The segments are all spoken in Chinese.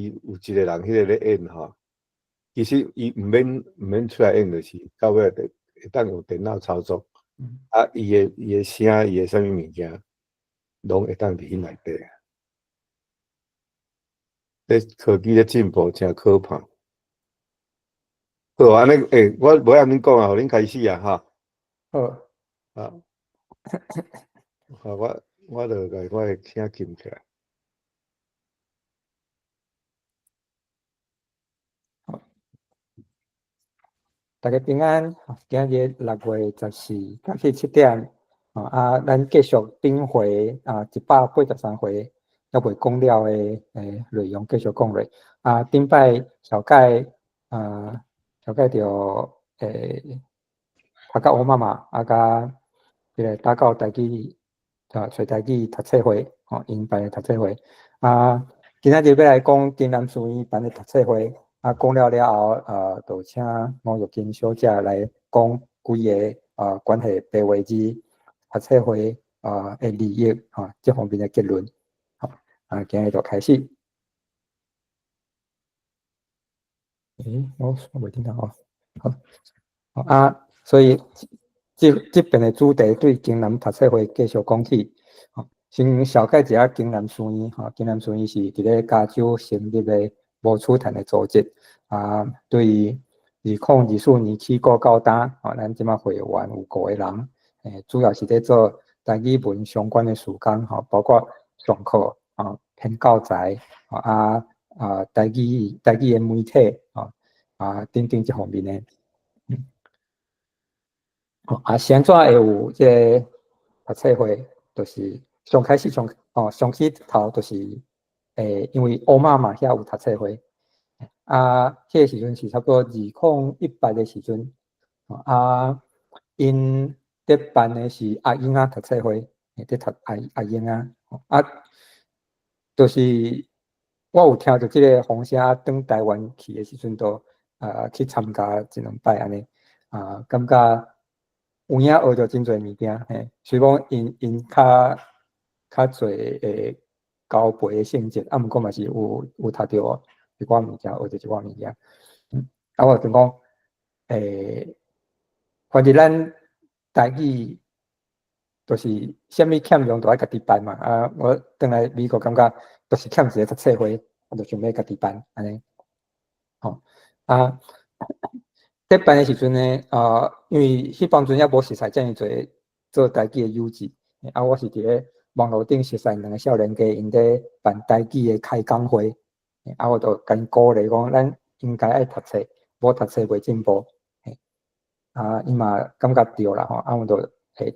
有一个人迄个咧演吼，其实伊毋免出来演，就是到尾会当用电脑操作，啊，伊诶声、伊诶啥物物件，拢会当伫迄内底。这科技咧进步真可怕。好，安尼我无安尼讲啊，互恁开始啊，哈。好。啊，好，我著甲我诶声禁起来。大家平安，今日6月14早起7点，咱继续顶回183回还未讲了的内容继续讲落。顶摆小盖就读到我妈妈甲迄个打到台语找台语读册会，因办的读册会。今仔日要来讲金南书院办的读册会。讲了后，就请吴玉金小姐来讲几个关系白话字读册会的利益这方面的结论。好，今日就开始。我未听到哦。好，所以这边的主题对金南读册会继续讲起。先小解一下金南书院。金南书院是伫咧加州成立的无出坛的组织。对于2024年起过到今，咱即马会员有5个人，主要是在做台语文相关的事工，包括上课编教材台语的媒体等等这方面的。先怎会有这个读册会？就是上开始上起头就是因为欧妈嘛遐有读册会。迄个时阵是差不多2018的时阵，因咧办的是阿英读册会，咧读阿英就是我有听到即个洪声转台湾去的时阵，都去参加1、2摆安尼，感觉有影学着真侪物件，虽讲因较侪交陪的性质，毋过嘛是有读到一寡物件，学着一寡物件。我就讲，反正咱台语就是啥物欠用都爱家己办嘛。我转来美国感觉就是欠一个读册会，我就想要家己办安尼。在办的时阵呢，因为迄当阵也无熟悉遮尔侪做台语的友志，我是伫咧网络顶熟悉2个少年家，因咧办台语的开讲会，我就甲因鼓励讲，咱应该爱读册，无读册袂进步。伊嘛感觉对啦，我就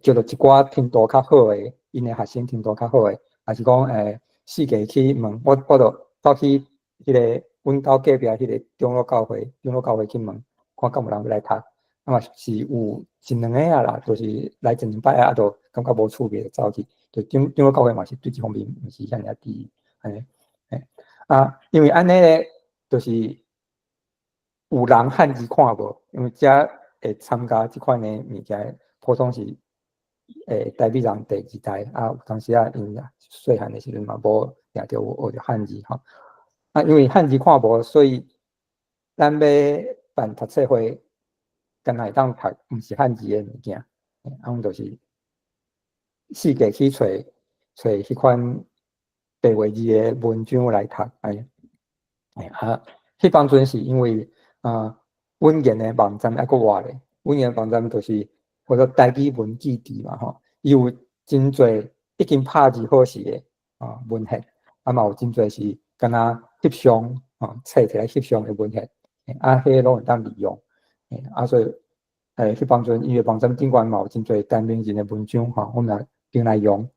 叫做一寡程度较好的，因的学生程度较好的，也是讲四界去问，我就走去迄个阮兜隔壁迄个长老教会去问，看敢有人要来读。嘛是有1、2个啦，就是来1、2摆就感觉无趣味，就走去。就长老教会嘛是对这方面毋是遐尔低，因为安尼咧，就是有人汉字看无，因为遮会参加即款的物件，普通是台北人第2代有当时因细汉的时阵嘛，无定着有学着汉字因为汉字看无，所以咱要办读册会，敢若会当读毋是汉字的物件，阮就是四界去找迄款白话字的文章来读，迄当阵是因为阮研的网站还佫活咧，阮研网站就是叫做台语文记地嘛，伊有真侪已经拍字好势的文献，嘛有真侪是敢若翕相册摕来翕相的文献，迄个拢会当利用，所以迄当阵伊的网站顶悬嘛有真侪单名人的文章我们用来用，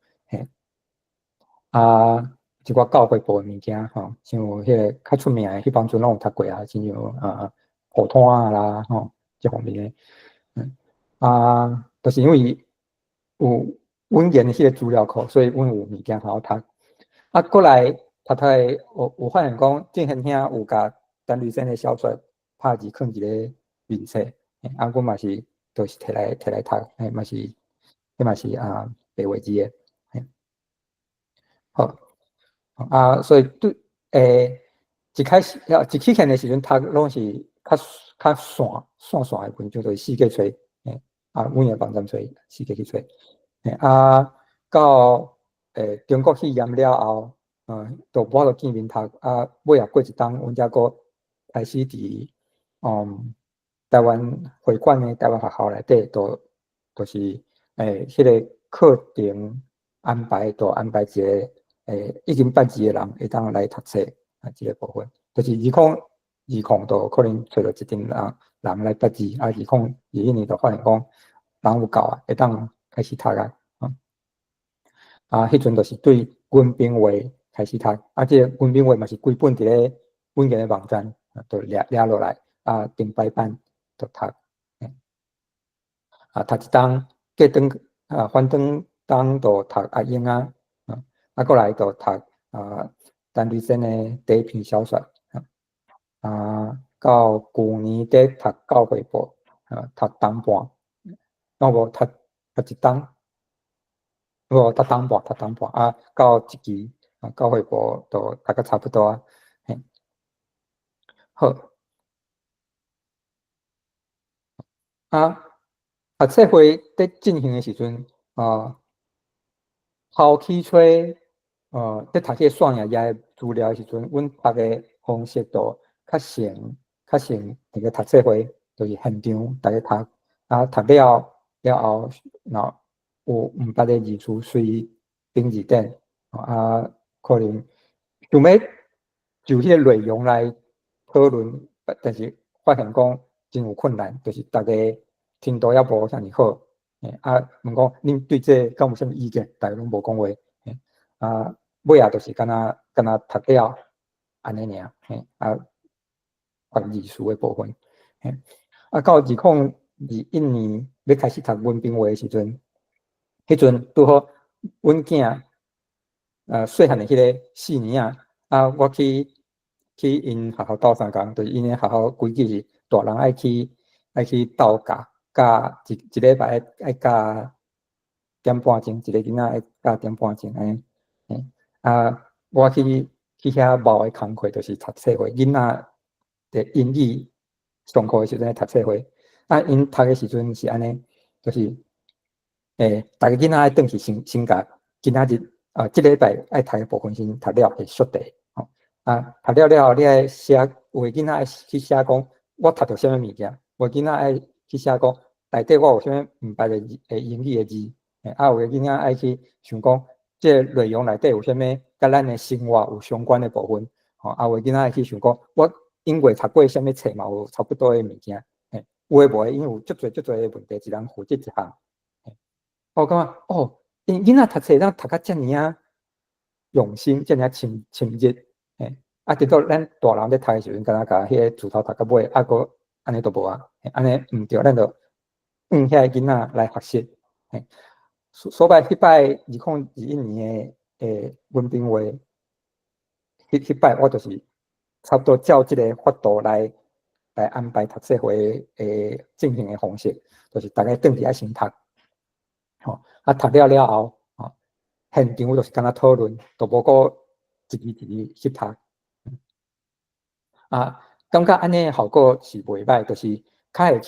一寡教会部的物件像迄个较出名的，迄当阵拢有读过亲像普通啦这方面的，就是因为有阮研的迄个资料库，所以阮有物件好读。过来读有发现讲郑贤兄有甲陈履生的小说拍字囥伫咧面册，阮嘛是就是摕来读，迄嘛是白话字的，好。所以对一开始一起现的时阵，读拢是较线的文章，就是四界吹，阮的网站吹，四界去吹，到中国去严了后，就无法度见面读，尾过一冬，阮才个开始伫台湾会馆的台湾学校内底，就是迄个课程安排，都安排一个已经捌字的人会当来读册这个部分，就是2020都可能找到一群人来捌字，2021年就发现讲人有够会当开始读迄阵就是对文兵话开始读，这个文兵话嘛是规本伫咧本人的网站，就掠落来，顶摆版就读，读一冬，过冬反冬就读阿英过来就读陈瑞生的第一篇小说，到去年在读教会部，读冬半，无读一冬。无读冬半，到一期教会部都大概差不多好，读册会在进行的时阵，后期找在读些线也的资料的时阵，阮读的方式都较像那个读册会，就是现场大家读，读了后，然后有毋捌的字词随顶字典，可能想要就迄个内容来讨论，但是发现讲真有困难，就是大家程度也无啥尼好，问讲恁对这敢有啥物意见？大家拢无讲话，尾就是敢若读了安尼尔，发字词的部分，到2021年要开始读文凭话的时阵，迄阵拄好阮囝细汉的迄个4年我去因学校斗相共，就是因的学校规矩是大人爱去斗教一礼拜爱教点半钟，一个囡仔爱教点半钟安尼，我去遐猫的工课，就是读册会，囡仔的英语上课的时阵读册会，因读的时阵是安尼，就是大家囡仔爱转去先甲今仔日即礼拜爱读的部分先读了，会缩题，读了后你爱写，有的囡仔爱去写讲我读到啥物物件，有的囡仔爱去写讲内底我有啥物毋捌的英语的字，有的囡仔爱去想讲即个内容内底有啥物甲咱的生活有相关的部分，有的囡仔爱去想讲我因为读过啥物册嘛，有差不多的物件，有诶无诶，因为有足侪的问题，一人负责一项。我感觉囡仔读册当读甲遮尔用心，遮尔深入，直到咱大人咧读诶时阵，敢若甲迄个自头读到尾，佫安尼都无安尼毋对，咱就遐个囡仔来学习，所摆迄摆2021年诶文凭话，迄摆我就是差不多照即个法度来安排读册会进行诶方式，就是大家转伫先读。读了后，现场就是敢若讨论，都无个一字去读。感觉安尼效果是袂歹，就是较会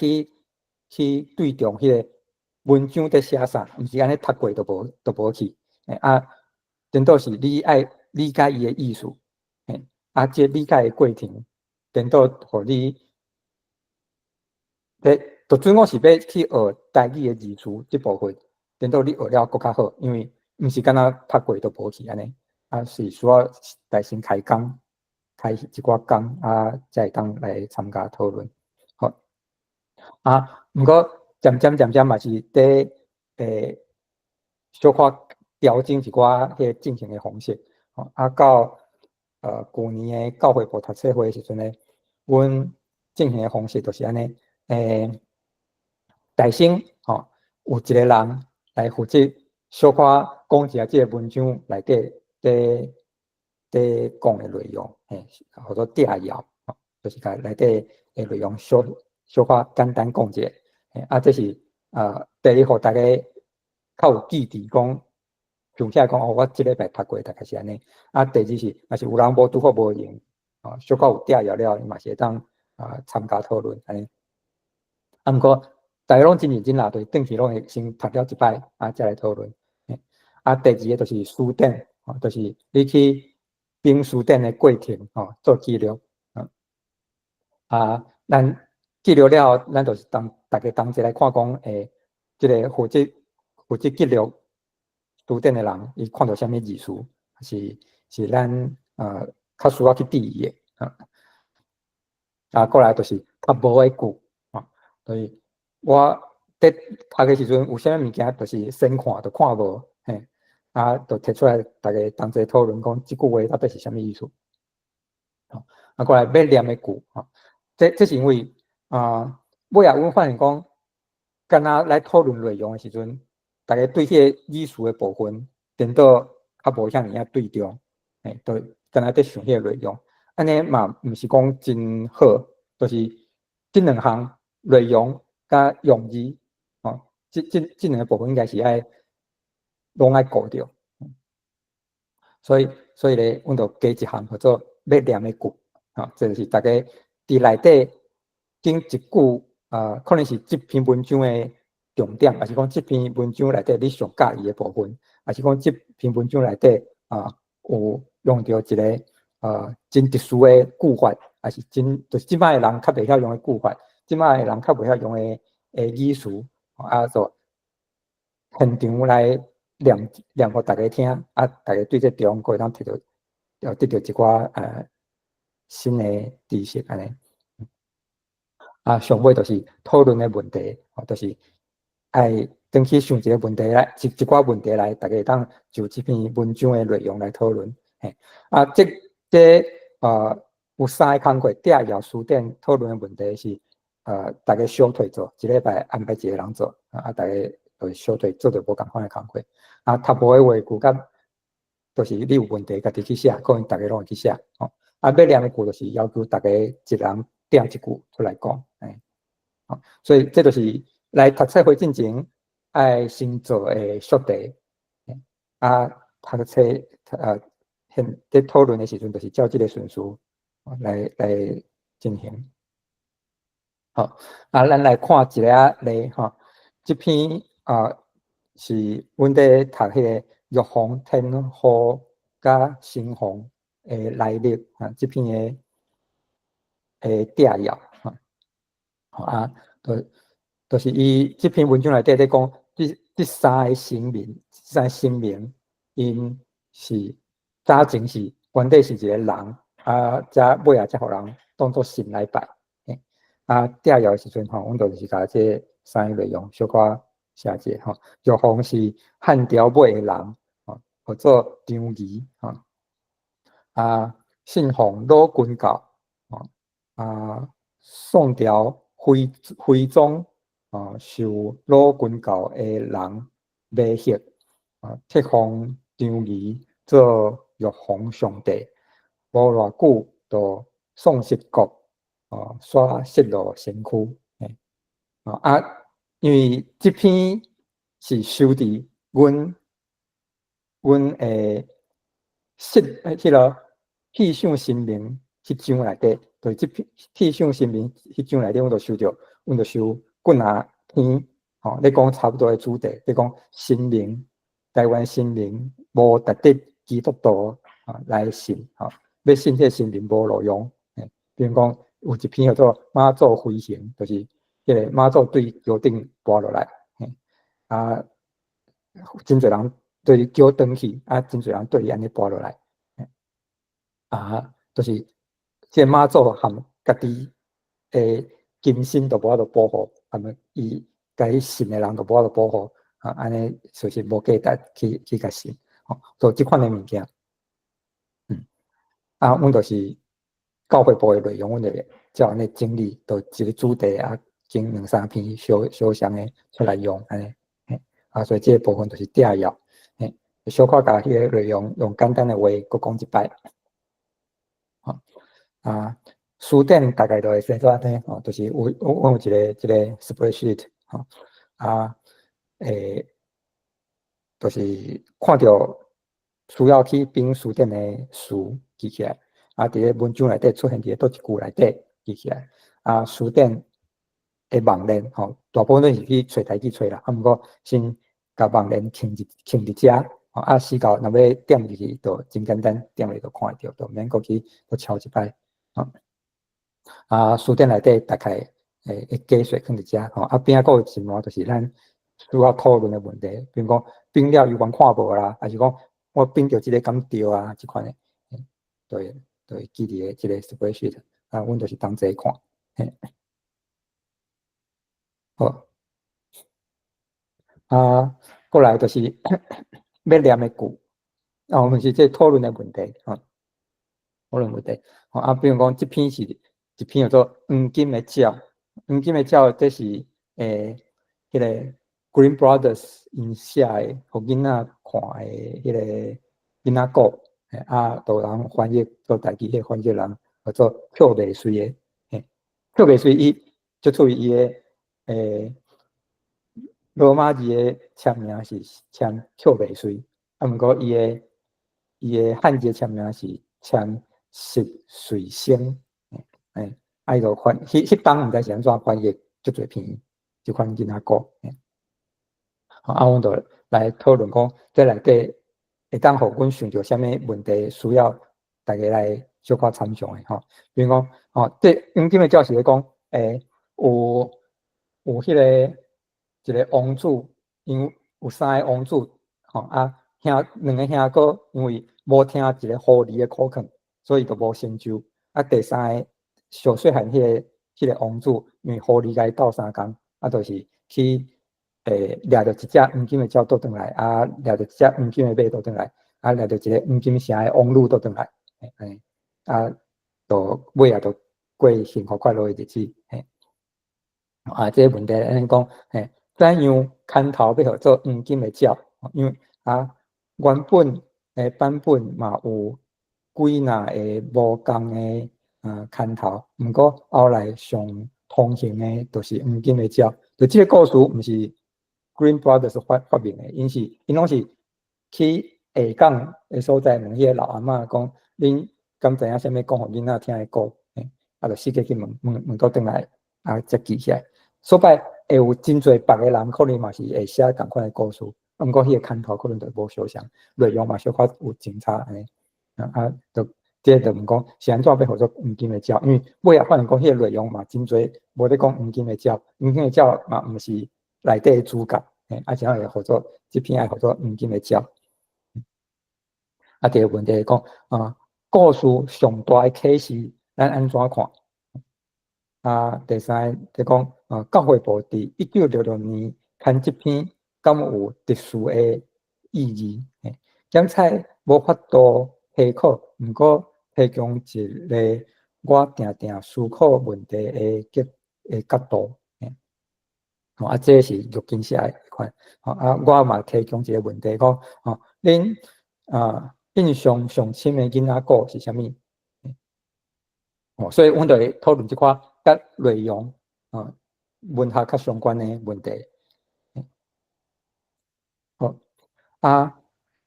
去对重迄个文章在写啥，毋是安尼读过都无去。颠倒是你爱理解伊的意思，即理解的过程，颠倒互你，就准我是要去学台语的字词即部分。等到你学了更较好，因为毋是敢若读过都无去安尼，是需要来先开工，开一寡工才会当来参加讨论。好，毋过渐渐嘛是伫小可调整一寡迄个进行的方式。到去年的教会部读册会时阵咧，阮进行的方式就是安尼，台先有一个人来负责小可讲一下即个文章内底讲的内容，或者摘要，就是甲内底的内容小可简单讲者，这是第一，互大家较有记忆讲，想起来讲我即礼拜读过大概是安尼。第二是，若是有人拄好无闲，小可有摘要了，伊嘛是会当参加讨论安尼。毋过大家拢真认真啦，就是定期拢会先读了一摆，再来讨论。第二个就是书店，就是你去评书店的过程，做记录。咱记录了后，咱就是大家同齐来看讲，这个负责记录书店的人，伊看到啥物意思，是咱较需要去注意的。过来就是较无的句，所以我在读的时阵，有啥物物件就是先看，就看无，就摕出来，大家同齐讨论讲，即句话到底是啥物意思。过来要念的句，这是因为尾仔阮发现讲，敢若来讨论内容的时阵，大家对迄个意思的部分，颠倒较无遐尔对重，都敢若在想迄个内容。安尼嘛，毋是讲真好，就是这两项内容甲用字，这两个部分应该是爱拢爱顾着。所以咧，阮就加一项叫做要念的句，这就是大家伫内底经一句，可能是这篇文章的重点，还是讲这篇文章内底你上介意的部分，还是讲这篇文章内底有用到一个真特殊的句法，还是就是即摆的人较袂晓用的句法，即摆的人较袂晓用的语词，就现场来念互大家听，大家对这中可会当得到一寡新的知识安尼。上尾就是讨论的问题，就是爱登去想一个问题来，一寡问题来，大家当就这篇文章的内容来讨论。这有3个工课，第二书店讨论的问题是大家小腿做，一礼拜安排一个人做，大家就小腿做着无共款的工课。读无的话句甲，就是你有问题，家己去写，可能大家拢会去写。要念的句就是要求大家一人点一句出来讲。所以这就是来读册会进前爱先做的速题。读册在讨论的时阵，就是照这个顺序来进行。咱来看一个例这篇是阮在读迄个玉皇天后甲神皇的来历这篇的摘要就是伊这篇文章内底在讲这3个神明，因是早前是原底是一个人，才尾仔才互人当作神来拜。摘要的时阵阮就是甲这3个内容小可写者玉皇是汉朝尾的人，叫做张仪信奉老君教，宋朝徽宗受老君教的人威胁，册封张仪做玉皇上帝，无偌久就宋室国煞失落身躯。因为这篇是收伫阮迄个气象神明迄章内底，就是这篇气象神明迄章内底，阮就收几啊篇，咧讲差不多的主题，咧讲神明，台湾神明无值得基督徒来信，要信这神明无路用。比如讲有一篇叫做妈祖飞行，就是迄个妈祖对桥顶跋落来，真侪人对桥登去，真侪人对伊安尼跋落来，就是这妈祖含家己诶金身都无法度保护，伊家己信的人都无法度保护，安尼就是无价值去甲信，做即款的物件。阮就是教会部的内容，阮就照安尼整理，就一个主题经2-3篇小详的出来用安尼。所以这个部分就是摘要，小可甲迄个内容用简单的话搁讲一摆。书店大概就会生做安尼，就是我有一个spreadsheet，就是看到需要去评书店的书记起来，伫咧文章内底出现伫倒一句内底记起来。书店的网链吼，大部分都是去找台语找啦，毋过先甲网链牵伫遮，死到若要点入去，就真简单，点入就看得到，就免过去搁敲一摆。书店内底大概会解说放伫遮，边仔有一栏就是咱需要讨论的问题，比如讲冰了有关看无啦，还是讲我冰着即个敢对啊，即款的，对，记伫个即个 spreadsheet，阮就是当这看，好，过来就是要念的句，我们是这讨论的问题，讨论问题，比如讲这篇是一篇叫做黄金的鸟，黄金的鸟这是迄个 Green Brothers 因写的，互囡仔看的迄个囡仔故，都有人翻译做台语，迄翻译人叫做邱美水的，邱美水伊就出于伊的罗马字的签名是签邱美水，毋过伊的汉字签名是签石水星，伊就翻迄当毋知是安怎翻译，足侪篇即款囡仔故，阮就来讨论讲，这内底会当互阮想到啥物问题需要大家来小可参详的比如讲，这黄金的鸟是咧讲，有迄个一个王子，因为有3个王子，两个兄哥因为无听一个狐狸的口劝，所以就无成就。第3个小细汉迄个王子，因为狐狸甲伊斗3工，就是去掠着一只黄金的鸟倒转来，掠着一只黄金的马倒转来，掠着一个黄金城的王女倒转来，就尾就过幸福快乐的日子，这个问题咱讲，怎样牵头要做黄金的鸟？因为原本版本嘛有几若个无共的牵头，毋过后来上通行的，就是黄金的鸟。就这个故事，毋是 Green Brothers 发明的，因拢是去下港的所在问迄个老阿嬷讲，恁敢知影啥物讲互囡仔听的故？就四界去问倒转来，才记起来。所摆会有真侪别个人可能嘛是会写同款的故事，毋过迄个牵头可能就无相像，内容嘛小可有真差安尼。就这就问讲是安怎要合作黄金的鸟？因为尾发现讲迄个内容嘛真侪，无咧讲黄金的鸟，黄金的鸟嘛毋是内底的主角，怎样会合作？这篇爱合作黄金的鸟。第二个问题是讲，故事上大的启示，咱安怎看？第三个就讲，教会部伫1966年刊这篇，敢有特殊的意义？检采无法度批考，毋过提供一个我定定思考问题的角度。这是玉金写的款。我嘛提供一个问题讲，恁印象上深的囡仔故是啥物？所以阮就会讨论即款甲内容文学较相关的问题。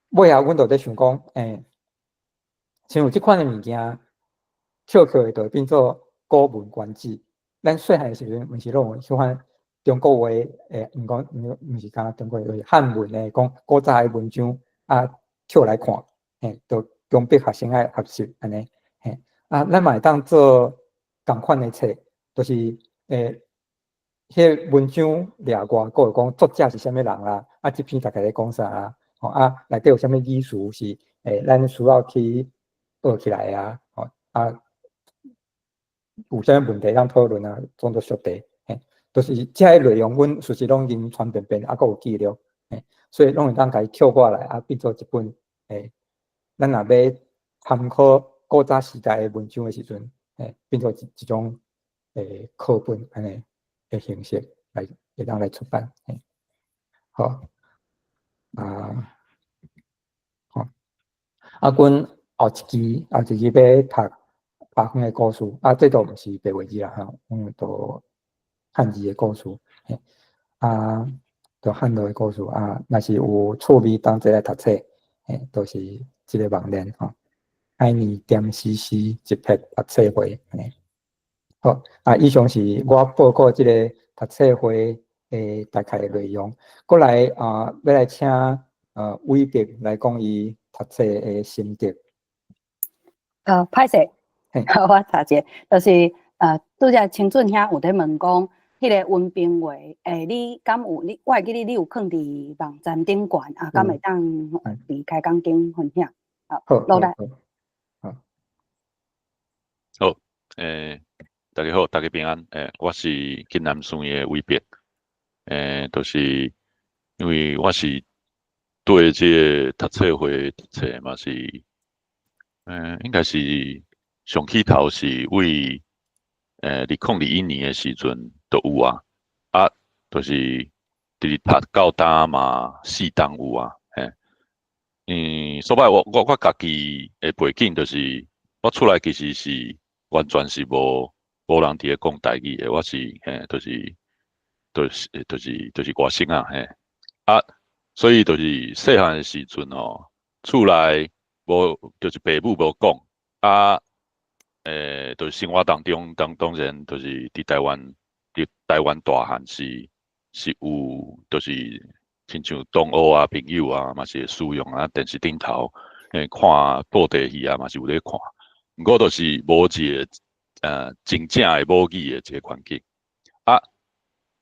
尾阮就在想讲，像有即款的物件，跳跳的就变做古文观止。咱细汉的时阵，毋是拢有喜欢中国话，毋是讲中国话，汉文的讲古早的文章跳来看，就中笔学生爱学习安尼，咱嘛会当做共款的册，就是迄文章掠外，个有讲作者是啥物人啦，这篇大概咧讲啥啦，内底有啥物意思是咱需要去学起来有啥物问题当讨论当作小题，就是这内容，阮实时拢经传遍遍，个有记录，所以拢会当甲伊跳过来，变做一本咱若要参考古早时代的文章的时阵，变做一种课本安尼的形式来会当来出版，好阮后一期要读白风的故事，这都毋是白话字啦，都汉字的故事，都汉语的故事若是有趣味，当做来读册，都是即个网链海尼点 CC 一篇读册会。好以上是我报告这个读册会大概的内容。过来要来请伟伯来讲伊读册的心得。歹势，我查者，就是拄则清准兄有在问讲，迄个温冰话，你敢有我会记你有放伫网站顶悬敢会当伫开讲顶分享？好，落来。好，大家好，大家平安。我是金南村的伟伯。就是因为我是对这个读册会读册嘛是，应该是上起头是为2021年的时阵都有啊，就是伫读到单嘛4档有啊，所摆我家己的背景就是我出来其实是完全是无人伫咧讲台语的，我是就是外省啊，所以就是细汉的时阵厝内无就是爸母无讲就是生活当中当然就是伫台湾大汉是有就是亲像同学啊朋友啊嘛是会使用啊电视顶头看布袋戏啊嘛是有咧看，不过就是无一个真正的母语的一个环境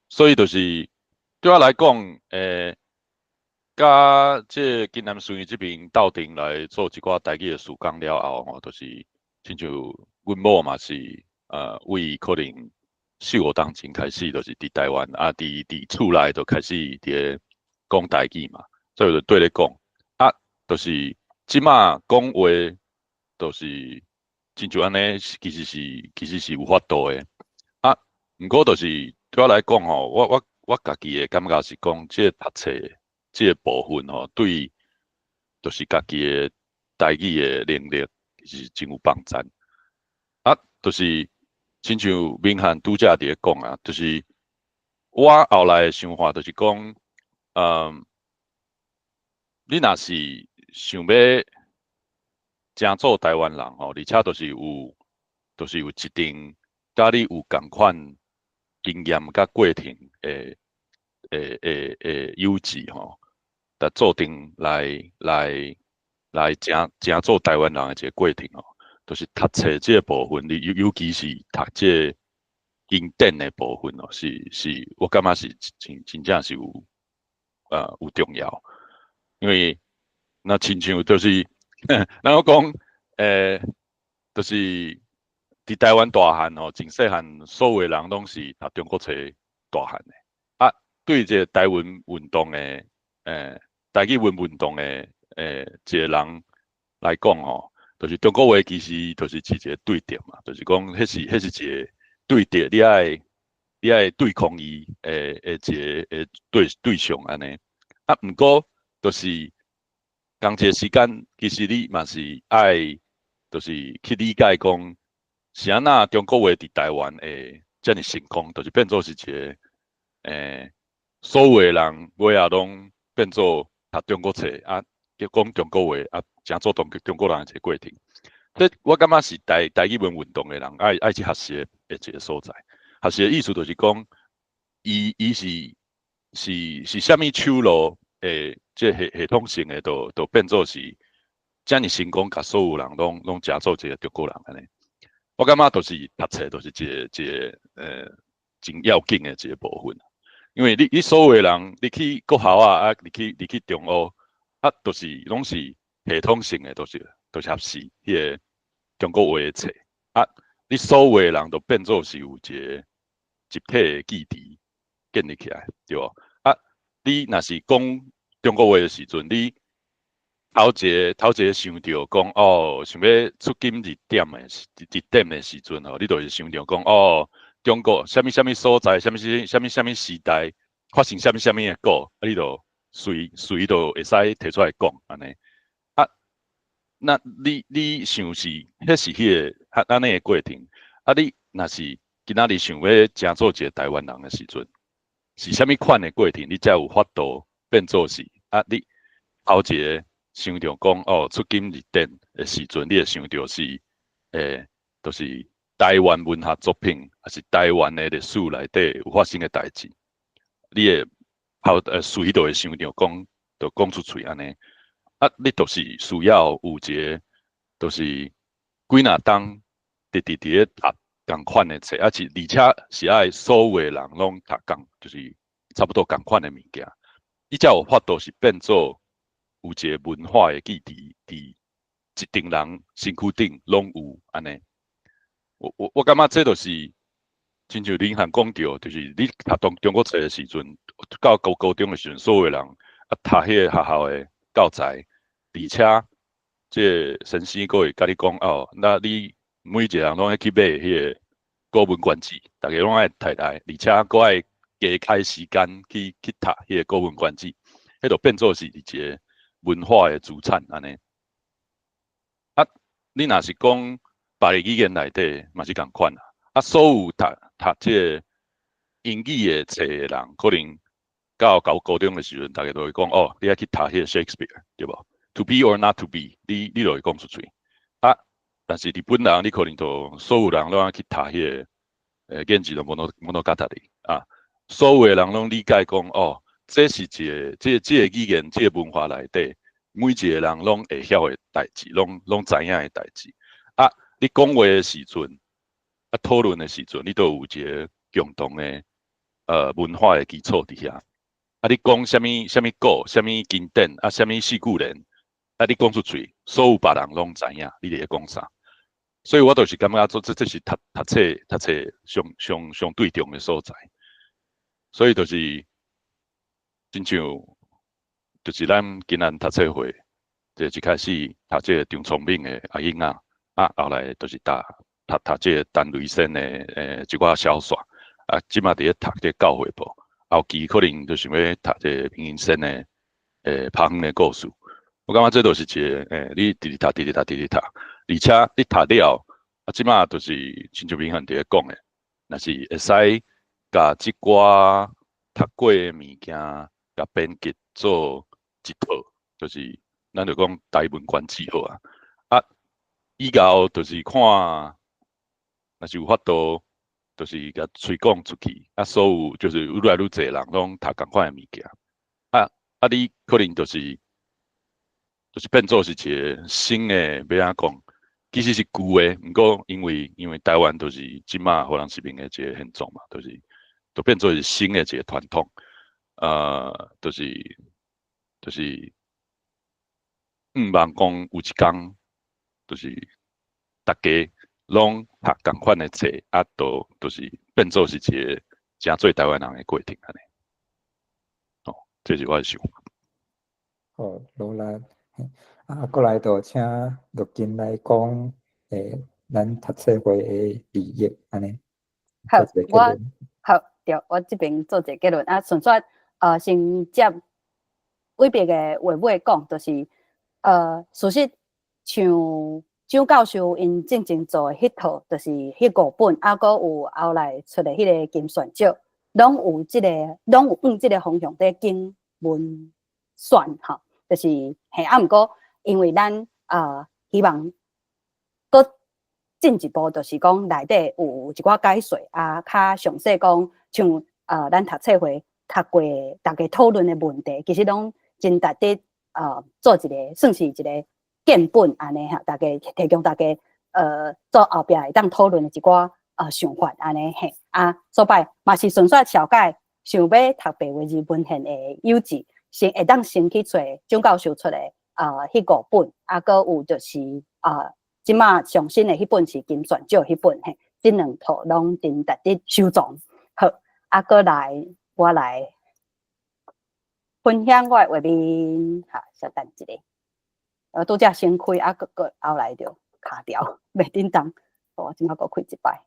所以就是对我来讲甲这金南顺这边斗阵来做一寡台语的事工了后就是亲像阮某嘛是为可能4、5当前开始就是伫台湾伫厝内就开始伫讲台语嘛，所以就对咧讲就是即马讲话就是亲像安尼，其实是有法度的不过就是对我来讲我家己的感觉是讲，这个读册这个部分对就是家己的台语的能力是真有帮助就是亲像明翰拄则伫咧讲就是我后来的想法就是讲你若是想要真做台湾人而且就是有一定甲你有同款经验甲过程优质但做定来真做台湾人的一个过程就是读册这个部分，尤其是读这个经典的部分是我感觉是真正是有重要，因为那亲像就是咱讲就是伫台湾大汉真细汉所有的人拢是读中国册大汉的对这个台湾运动的台语文运动的一个人来讲就是中国话其实就是一个对敌嘛，就是讲迄是一个对敌，你爱对抗伊一个对象安尼不过就是同一个时间，其实你嘛是爱就是去理解讲是安那中国话伫台湾会遮尔成功，就是变做是一个所有的人尾仔拢变做读中国册讲中国话真做中国人的一个过程。所以我感觉是台语文运动的人爱去学习的一个所在。学习的意思就是讲，伊是虾米手路这系统性的都变做是遮尔成功，甲所有人拢假做一个中国人安尼。我感觉都是读册，都是一个真要紧的一个部分。因为你所有的人，你去国校你去中学都是拢是系统性的，都是学习迄个中国话的册你所有的人都变做是有一个集体的记忆建立起来，对无你若是讲中国话的时阵，你头一个想到讲想要出金日点的时阵你就会想到讲中国什么所在，什么时代发生什么的故，你就随就会使摕出来讲安尼那你想是迄是迄个安尼的过程你若是今仔日想要真做一个台湾人的时阵，是啥物款的过程，你才有法度变做是你头一个想着讲出金日典的时阵，你会想到是就是台湾文学作品，还是台湾的历史内底有发生的代志，你会随就会想到就讲出嘴安尼。啊，你就是需要有一个，就是几若当直咧读共款的册，而且是爱所有的人拢读就是差不多共款的物件，伊才有法度是变做有一个文化的记忆伫一定人身躯顶拢有安尼。我感觉这就是亲像林汉讲到，就是你读中国册的时阵，到高中的时阵，所有人读迄个学校的教材。而且，这神仙佫会甲你讲哦，那你每一个人拢爱去买迄个古文观止，大家拢爱读来，而且佫爱加开时间去读迄个古文观止，迄就变做是一个文化的资产安尼。啊，你若是讲别个语言内底嘛是共款啊。啊，所有读这个英语的册的人，可能到高中的时阵，大家都会讲哦，你爱去读迄个 Shakespeare， 对无？ To be or not to be， 你就会讲出嘴啊。但是日本人，你可能都所有人拢要去读迄个源自的monogatari啊，所有的人拢理解讲哦，这是一个这个语言这个文化内底，每一个人拢会晓的代志，拢知影的代志啊。你讲话的时阵，啊讨论的时阵，你都有一个共同的文化的基础伫遐。啊，你讲什么古，什么经典啊，什么四句联。啊！你讲出嘴，所有别人拢知影你伫咧讲啥，所以我就是感觉做这是读册上对重的所在，所以就是亲像就是咱今仔读册会，就一开始读这个张聪明的阿英啊，后来就是读这个陈雷生的一寡小说，啊，即马伫咧读这教会部，后期可能就想要读这平云生的爬远的故事。我感觉这都是一个你直读，而且你读了，啊，即马就是亲像平衡伫咧讲的，若是会使甲即寡读过的物件，甲编辑做一套，就是咱就讲台文观止好啊。啊，以后就是看，若是有法度，就是甲推广出去，啊，所有就是愈来愈侪人拢读共款的物件，你可能就是变做是一个新的，要安讲，其实是旧的，毋过因为台湾都是即马荷兰殖民的一个现状嘛，就变做是新的一个传统，就是毋茫讲有一天，就是大家拢读共款的册，啊，就是变做是一个真做台湾人的过程安尼。哦，这是我的想法。哦，罗兰。过来就请陆金来讲，咱读册会的利益安尼。好，对，我这边做一个结论啊，纯粹先接伟别的话尾讲，就是事实像蒋教授因正做的迄套，就是迄5本，啊，搁有后来出的迄个金选集，拢有往这个方向在经文选哈，就是毋过因为咱希望搁进一步，就是讲内底有一寡解说啊，较详细讲，像咱读册会读过大家讨论的问题，其实拢真值得做一个算是一个建本安尼哈，大家提供大家做后壁会当讨论的一寡想法安尼嘿所摆嘛是纯粹小解，想要读白话字文献的友志，先会当先去找蒋教授出的迄5本，啊，搁有就是即马上新的迄本是金选集迄本嘿，这2套拢真值得收藏。好，搁来我来分享我的画面，哈，稍等一下，拄则先开，搁后来就卡掉，袂叮当，我即马搁开一摆。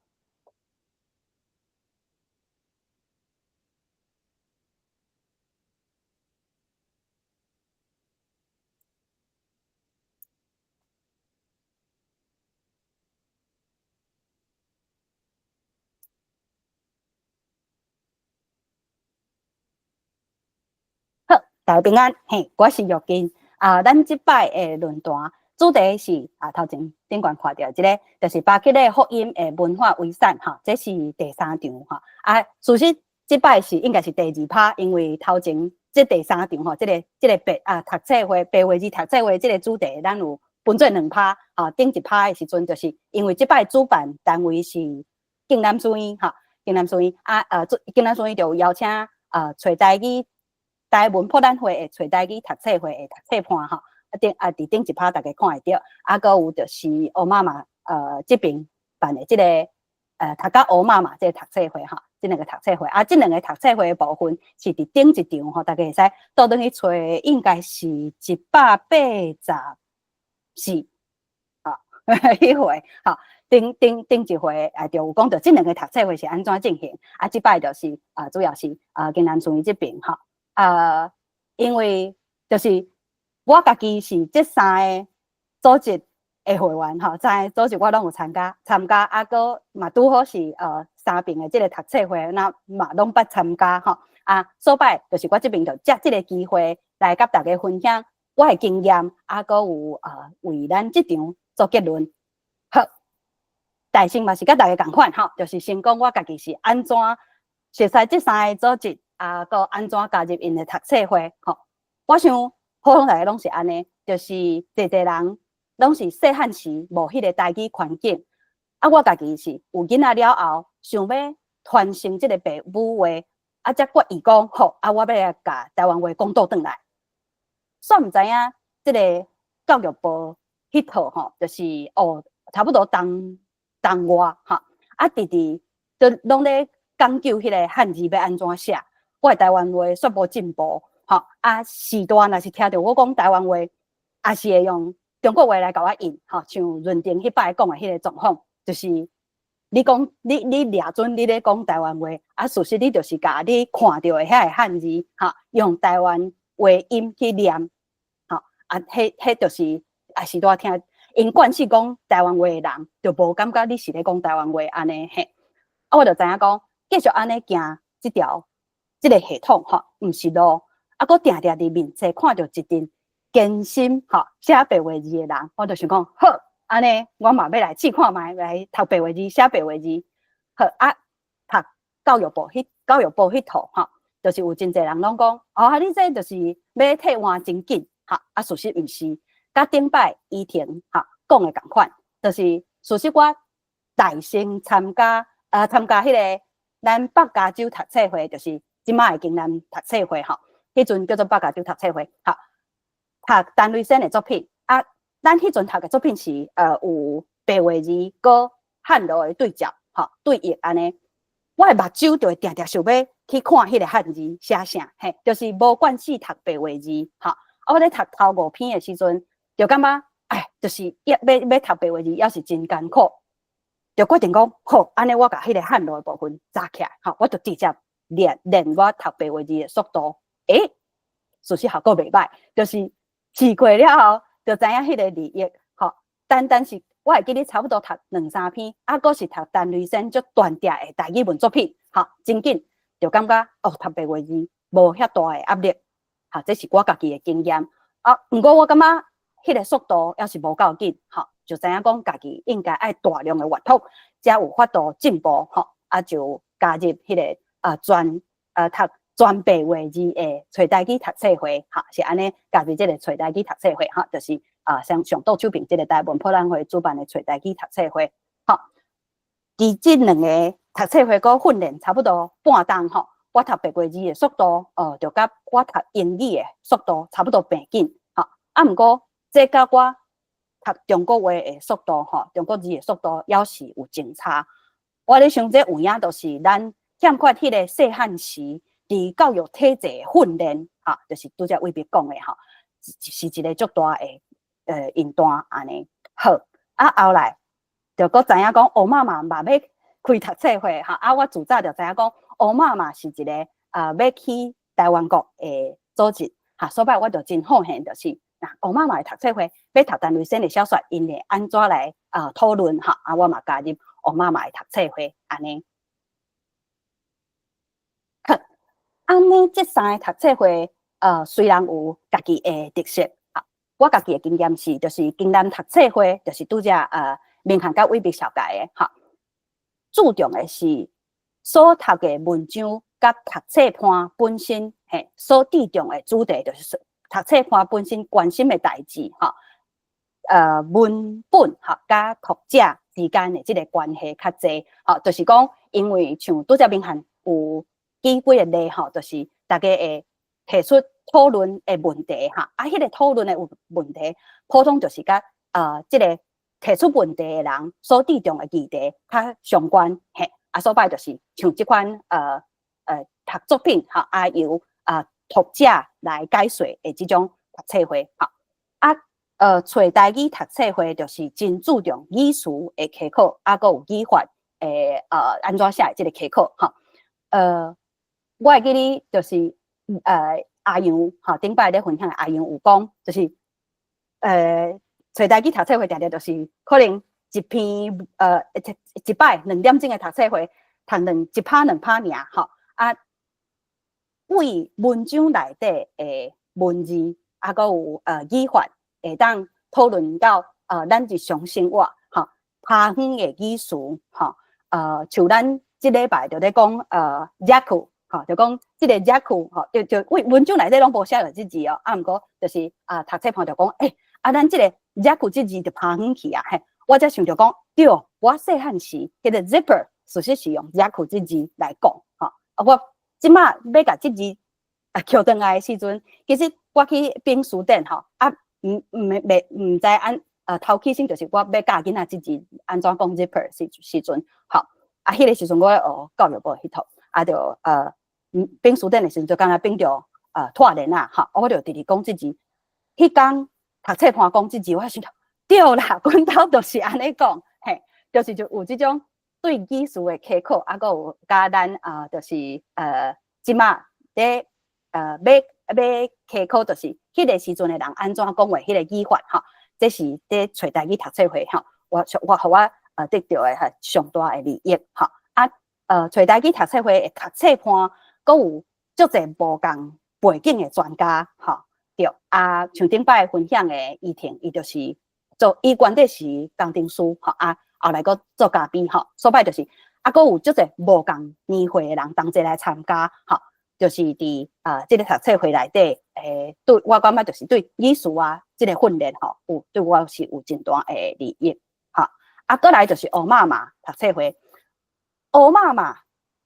大家平安，嘿，我是玉金咱即摆的论坛主题是头前顶悬看到即个，就是巴克的福音的文化遗产哈，这是第3场哈。事实即摆是应该是第2趴，因为头前即第3场吼，即个读册会白话字读册会即个主题，咱有分做2趴啊。顶1趴的时阵，就是因为即摆主办单位是敬南书院哈，敬南书院敬南书院就邀请找台语台文博览会的找台语读册会的读册盘哈。伫顶1趴大家看会到，搁有就是欧妈妈这边办的即个读到欧妈妈即个读册会哈，即2个读册会即2个读册会的部分是伫顶1场吼，大家会使倒转去找，应该是184迄回哈，顶一回就有讲到即2个读册会是安怎进行即摆就是主要是金南村这边哈因为就是我家己是这3个组织的会员哈，3个组织我拢有参加，搁嘛拄好是3边的即个读册会，那嘛拢捌参加吼所摆就是我这边就借即个机会来甲大家分享我的经验，搁有为咱即场做结论。好，大先嘛是甲大家共款吼，就是先讲我家己是安怎熟悉即3个组织搁安怎加入因的读册会吼。我想普通大家拢是安尼，就是侪人拢是细汉时无迄个台语环境，我家己是有囡仔了后，想要传承即个爸母话，才决意讲好我要来甲台湾话讲倒转来。煞毋知影即个教育部迄套吼，就是差不多当外哈，直都拢咧讲究迄个汉字要安怎写，我的台湾话煞无进步。时段若是听到我讲台湾话，也是会用中国话来甲我应，像润定迄摆讲的迄个状况，就是你讲你抓准你咧讲台湾话，事实你就是甲你看到的遐个汉字，用台湾话音去念，迄就是时段听，因惯势讲台湾话的人，就无感觉你是咧讲台湾话安尼嘿。我就知影讲，继续安尼行即个系统毋是路。搁定定伫面前看到一阵艰辛写白话字的人，我就想讲好，安尼我嘛要来试看觅，来读白话字，写白话字。好读教育部迄套就是有真侪人拢讲你这就是要替换真紧事实毋是，甲顶摆依婷讲的共款，就是事实我大先参加迄个咱北加州读册会，就是即摆的金南读册会迄阵叫做北加州读册会，读陈瑞生的作品咱迄阵读的作品是有白话字搁汉语的对照，对译安尼。我的目睭就会定定想要去看迄个汉字写啥，就是无惯势读白话字，我咧读头5篇的时阵，就感觉就是要读白话字，也是真艰苦，就决定讲好，安尼我甲迄个汉语的部分扎起来，我就直接练我读白话字的速度。事实效果袂歹，就是试过了后，就知影迄个利益。单是我会记得差不多读2-3篇，搁是读陈瑞生足断定的台语文作品，真紧就感觉读白话字无遐大的压力，这是我家己的经验。不过我感觉迄个速度要是无够紧，就知影讲家己应该爱大量的阅读，才有法度进步，就加入迄个读全白话字的找台语读册会，是安尼加入这个找台语读册会，就是上倒手边这个台文博览会主办的找台语读册会，伫这2个读册会搁训练差不多半冬，我读白话字的速度，就甲我读英语的速度差不多平紧，不过这甲我读中国话的速度，中国字的速度也是有真差。我咧想这有影就是咱欠缺迄个细汉时。伫教育体制训练，就是拄则伟别讲的是一个足大的引弹安尼。好，后来就搁知影讲欧妈妈嘛要开读册会，我自早就知影讲欧妈妈是一个要去台湾国的组织，所以我就真好幸，就是欧妈妈的读册会要读陈瑞生的小说，因会安怎来讨论我嘛加入欧妈妈的读册会安尼。安尼，这3个读册会，虽然有家己的特色，我家己的经验是，就是经咱读册会，就是拄只明翰甲伟笔小解的，哈，注重的是所读的文章甲读册盘本身，嘿，所注重的主题就是读册盘本身关心的代志，哈，文本哈甲读者之间的这个关系较济，哈，就是讲，因为像拄只明翰有几个例，哈，就是大家会提出讨论的问题，哈，迄个讨论的问题，普通就是甲这个提出问题的人所注重的议题较相关，嘿，所摆就是像这款读作品，哈，由读者来解说的这种读册会，哈，找台语读册会就是真注重语词的科考，还有语法安怎写的这个科考，哈，我会记哩就是阿杨，哈，顶摆咧分享的阿杨有讲，就是找台语读册会常常就是可能一篇一摆2点钟的读册会，读1趴2趴尔，吼，为文章内底的文字，还有语法，会当讨论到咱日常生活，吼，他远的语词，吼，像咱即礼拜就咧讲雅库。吼，就讲即个雅库，吼，就文章内底拢无写着即字哦，毋过就是读册盘就讲，咱即个雅库即字就爬远去啊，嘿，我才想着讲，对，我细汉时迄个 zipper 事实是用雅库即字来讲，吼，我即马要甲即字扣转来的时阵，其实我去冰书店吼，毋知头起先就是我要教囡仔即字安怎讲 zipper 时阵，吼，迄个时阵我学教育部迄套，就冰书店的时阵就刚才冰着拖连啊，哈，我就直直讲即字。迄天读册盘讲即字，我想到对啦，阮兜就是安尼讲，嘿，就是就有即种对语词的科考，还有加咱就是即马咧要科考，就是迄个时阵的人安怎讲话，迄个语法哈，这是咧找台语读册会哈，互我得到的上大的利益哈，找台语读册会的读册盘。阁有足侪无共背景的专家，吼，对，像顶摆分享的议题，伊就是伊原底是工程师，吼，后来阁做嘉宾，吼，所摆就是阁有足侪无共年岁的人同齐来参加，吼，就是伫即个读册会内底，对我感觉就是对语词即个训练，吼，有对我是有真大的利益，吼，阁来就是欧妈妈读册会，欧妈妈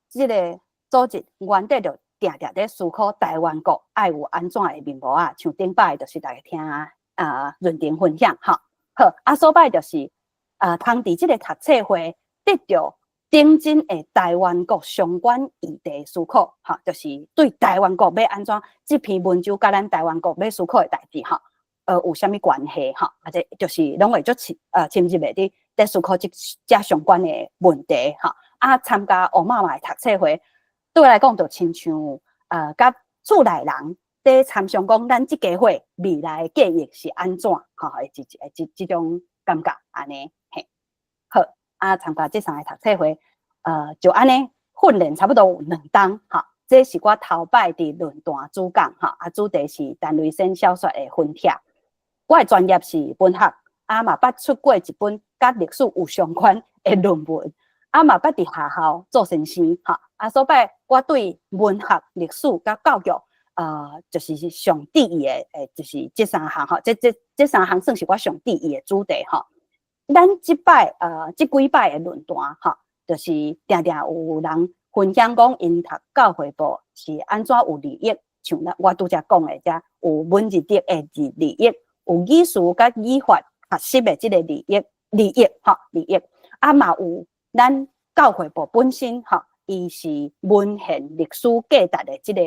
即个。组织原底就定定咧思考台湾国爱有安怎的面貌像顶摆就是大家听润婷分享哈，好，所摆就是通伫即个读册会得到顶真的台湾国相关议题思考，哈，就是对台湾国要安怎这篇文章甲咱台湾国要思考的代志哈，有啥物关系哈，或者就是拢会足深入的伫思考这相关的问题哈，参加欧妈妈的读册会。对我来讲，就亲像甲厝内人在参详讲，咱即家伙未来计划是安怎，吼，即种感觉安尼，嘿，好，参加这3个读册会，就安尼训练差不多有2档，哈，这是我头摆伫论坛主讲，哈，主题是陈瑞生小说的分帖，我的专业是文学，嘛捌出过一本甲历史有相关的论文。嘛捌伫学校做先生，哈，所摆我对文学、历史甲教育，就是上第一的，就是这3项，哈，这3项算是我上第一的主题，哈。咱即摆，即几摆的论坛，哈，就是定定有人分享讲，因读教会部是安怎有利益，像我拄则讲的，遮有文字的利益，有语词甲语法学习的即个利益，哈，利益，嘛有。咱教会部本身，哈，伊是文献历史价值的即个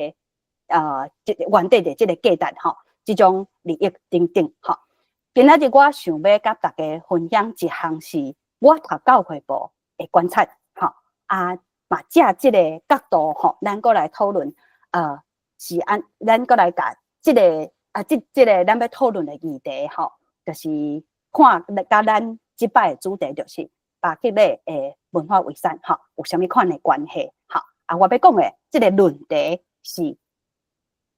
原底的即个价值，哈，即种利益等等，哈。今仔日我想要甲大家分享一项是我读教会部的观察，哈，嘛借即个角度，哈，咱过来讨论，是咱过来甲即个即个咱要讨论的议题，哈，就是看甲咱即摆的主题就是。把这个文化遗产有啥物款的关系？我要讲的这个论题是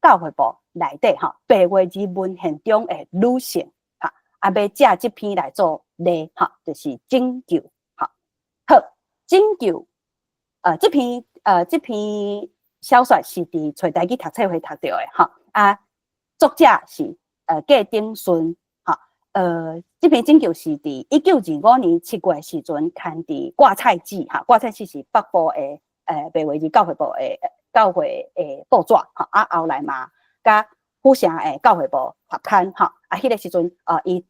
教会部内底哈白话字文献中的女性哈，啊要借这篇来做例哈，就是拯救哈。好，拯救这篇小说是伫找台语读册会读到的哈，啊作者是芥丁顺哈，这篇拯救是伫1925年7月时阵刊伫挂菜记哈，挂菜记是北部的白话字教会部的报纸哈，啊后来嘛甲府城的教会部合刊哈，啊迄个时阵伊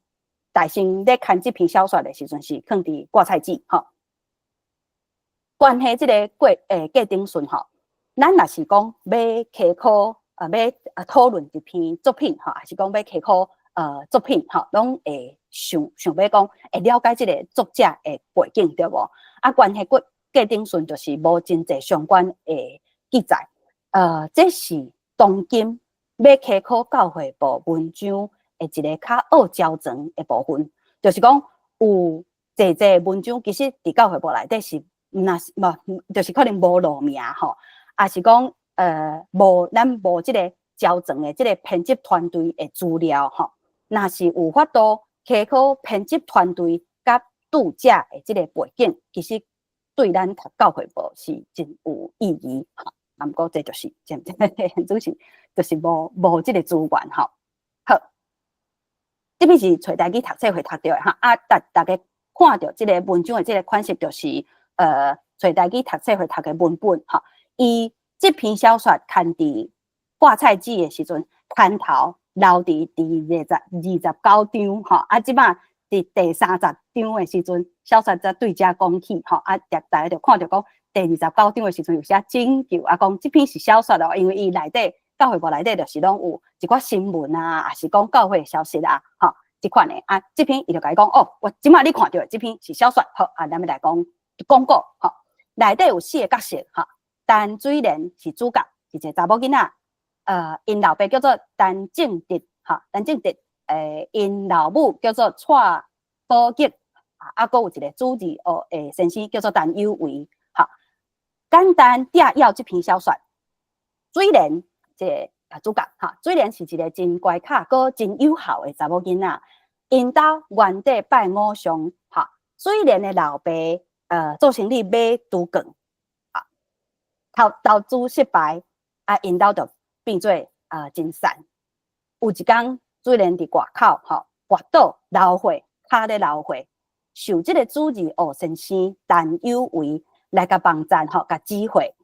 大成咧刊这篇小说的时阵是放伫挂菜记哈。关系这个芥丁顺吼，咱若是讲要开考要讨论一篇作品吼，还是讲要开考作品吼，拢会想要讲会了解这个作者的背景对无？啊，关系芥丁顺就是无真侪相关的记载，这是当今要开考教会部文章的一个较傲娇层的部分，就是讲有侪文章其实伫教会部内底是。就是可能无露名吼，也是讲咱无即个校正的即个编辑团队的资料吼。若是有法度开考编辑团队甲读者的即个背景，其实对咱读教会部是真有意义吼。啊，毋过这就是现主是就是无即个资源吼。好，这边是找台语读册会读到的哈。啊，大家看到即个文章的即个款式就是。找台语读册会读的文本哈，伊这篇小说刊伫挂菜记的时阵，刊头留伫第29章哈，啊，即摆伫第30章的时阵，小说才对遮讲起哈，啊，大家就看到讲第29章的时阵有写拯救，啊，讲这篇是小说哦，因为伊内底教会部内底就是拢有一寡新闻啊，还是讲教会的消息啊，哈，即款的啊，这篇伊就甲伊讲哦，我即摆你看到的这篇是小说，好啊，咱们来讲。广告吼，内底有4个角色哈。陈水莲是主角，是一个查某囡仔。因老爸叫做陈正直哈，陈正直。因老母叫做蔡宝吉，啊，阁有一个主治先生叫做陈有为。哈，简单摘要这篇小说，水莲这个主角哈，水莲是一个真乖巧、阁真有效的查某囡仔。因家原底拜偶像哈，水莲的老爸。做生意买猪犷，啊，投资失败，啊，因兜就变做真散。有一天，水莲伫外口吼，滑倒流血，骹咧流血，受即个主治先生陈有为来甲帮赞吼，甲指挥。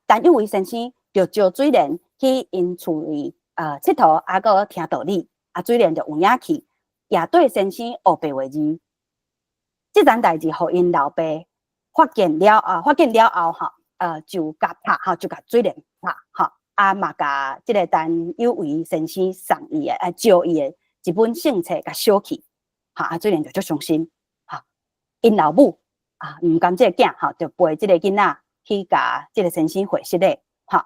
陈有为先生就招水莲去因厝里佚佗，啊，阁听道理，啊，水莲就有影去，也对先生学白话字。这件代志，互因老爸发现了后，哈，就甲拍，哈，就甲水莲拍，哈，啊嘛甲这个陈有为先生送伊的，借伊的一本圣册，甲烧去，哈，啊水莲就足伤心，哈，因老母毋甘这个囝，哈，就陪这个囡仔去甲这个先生会室礼，哈，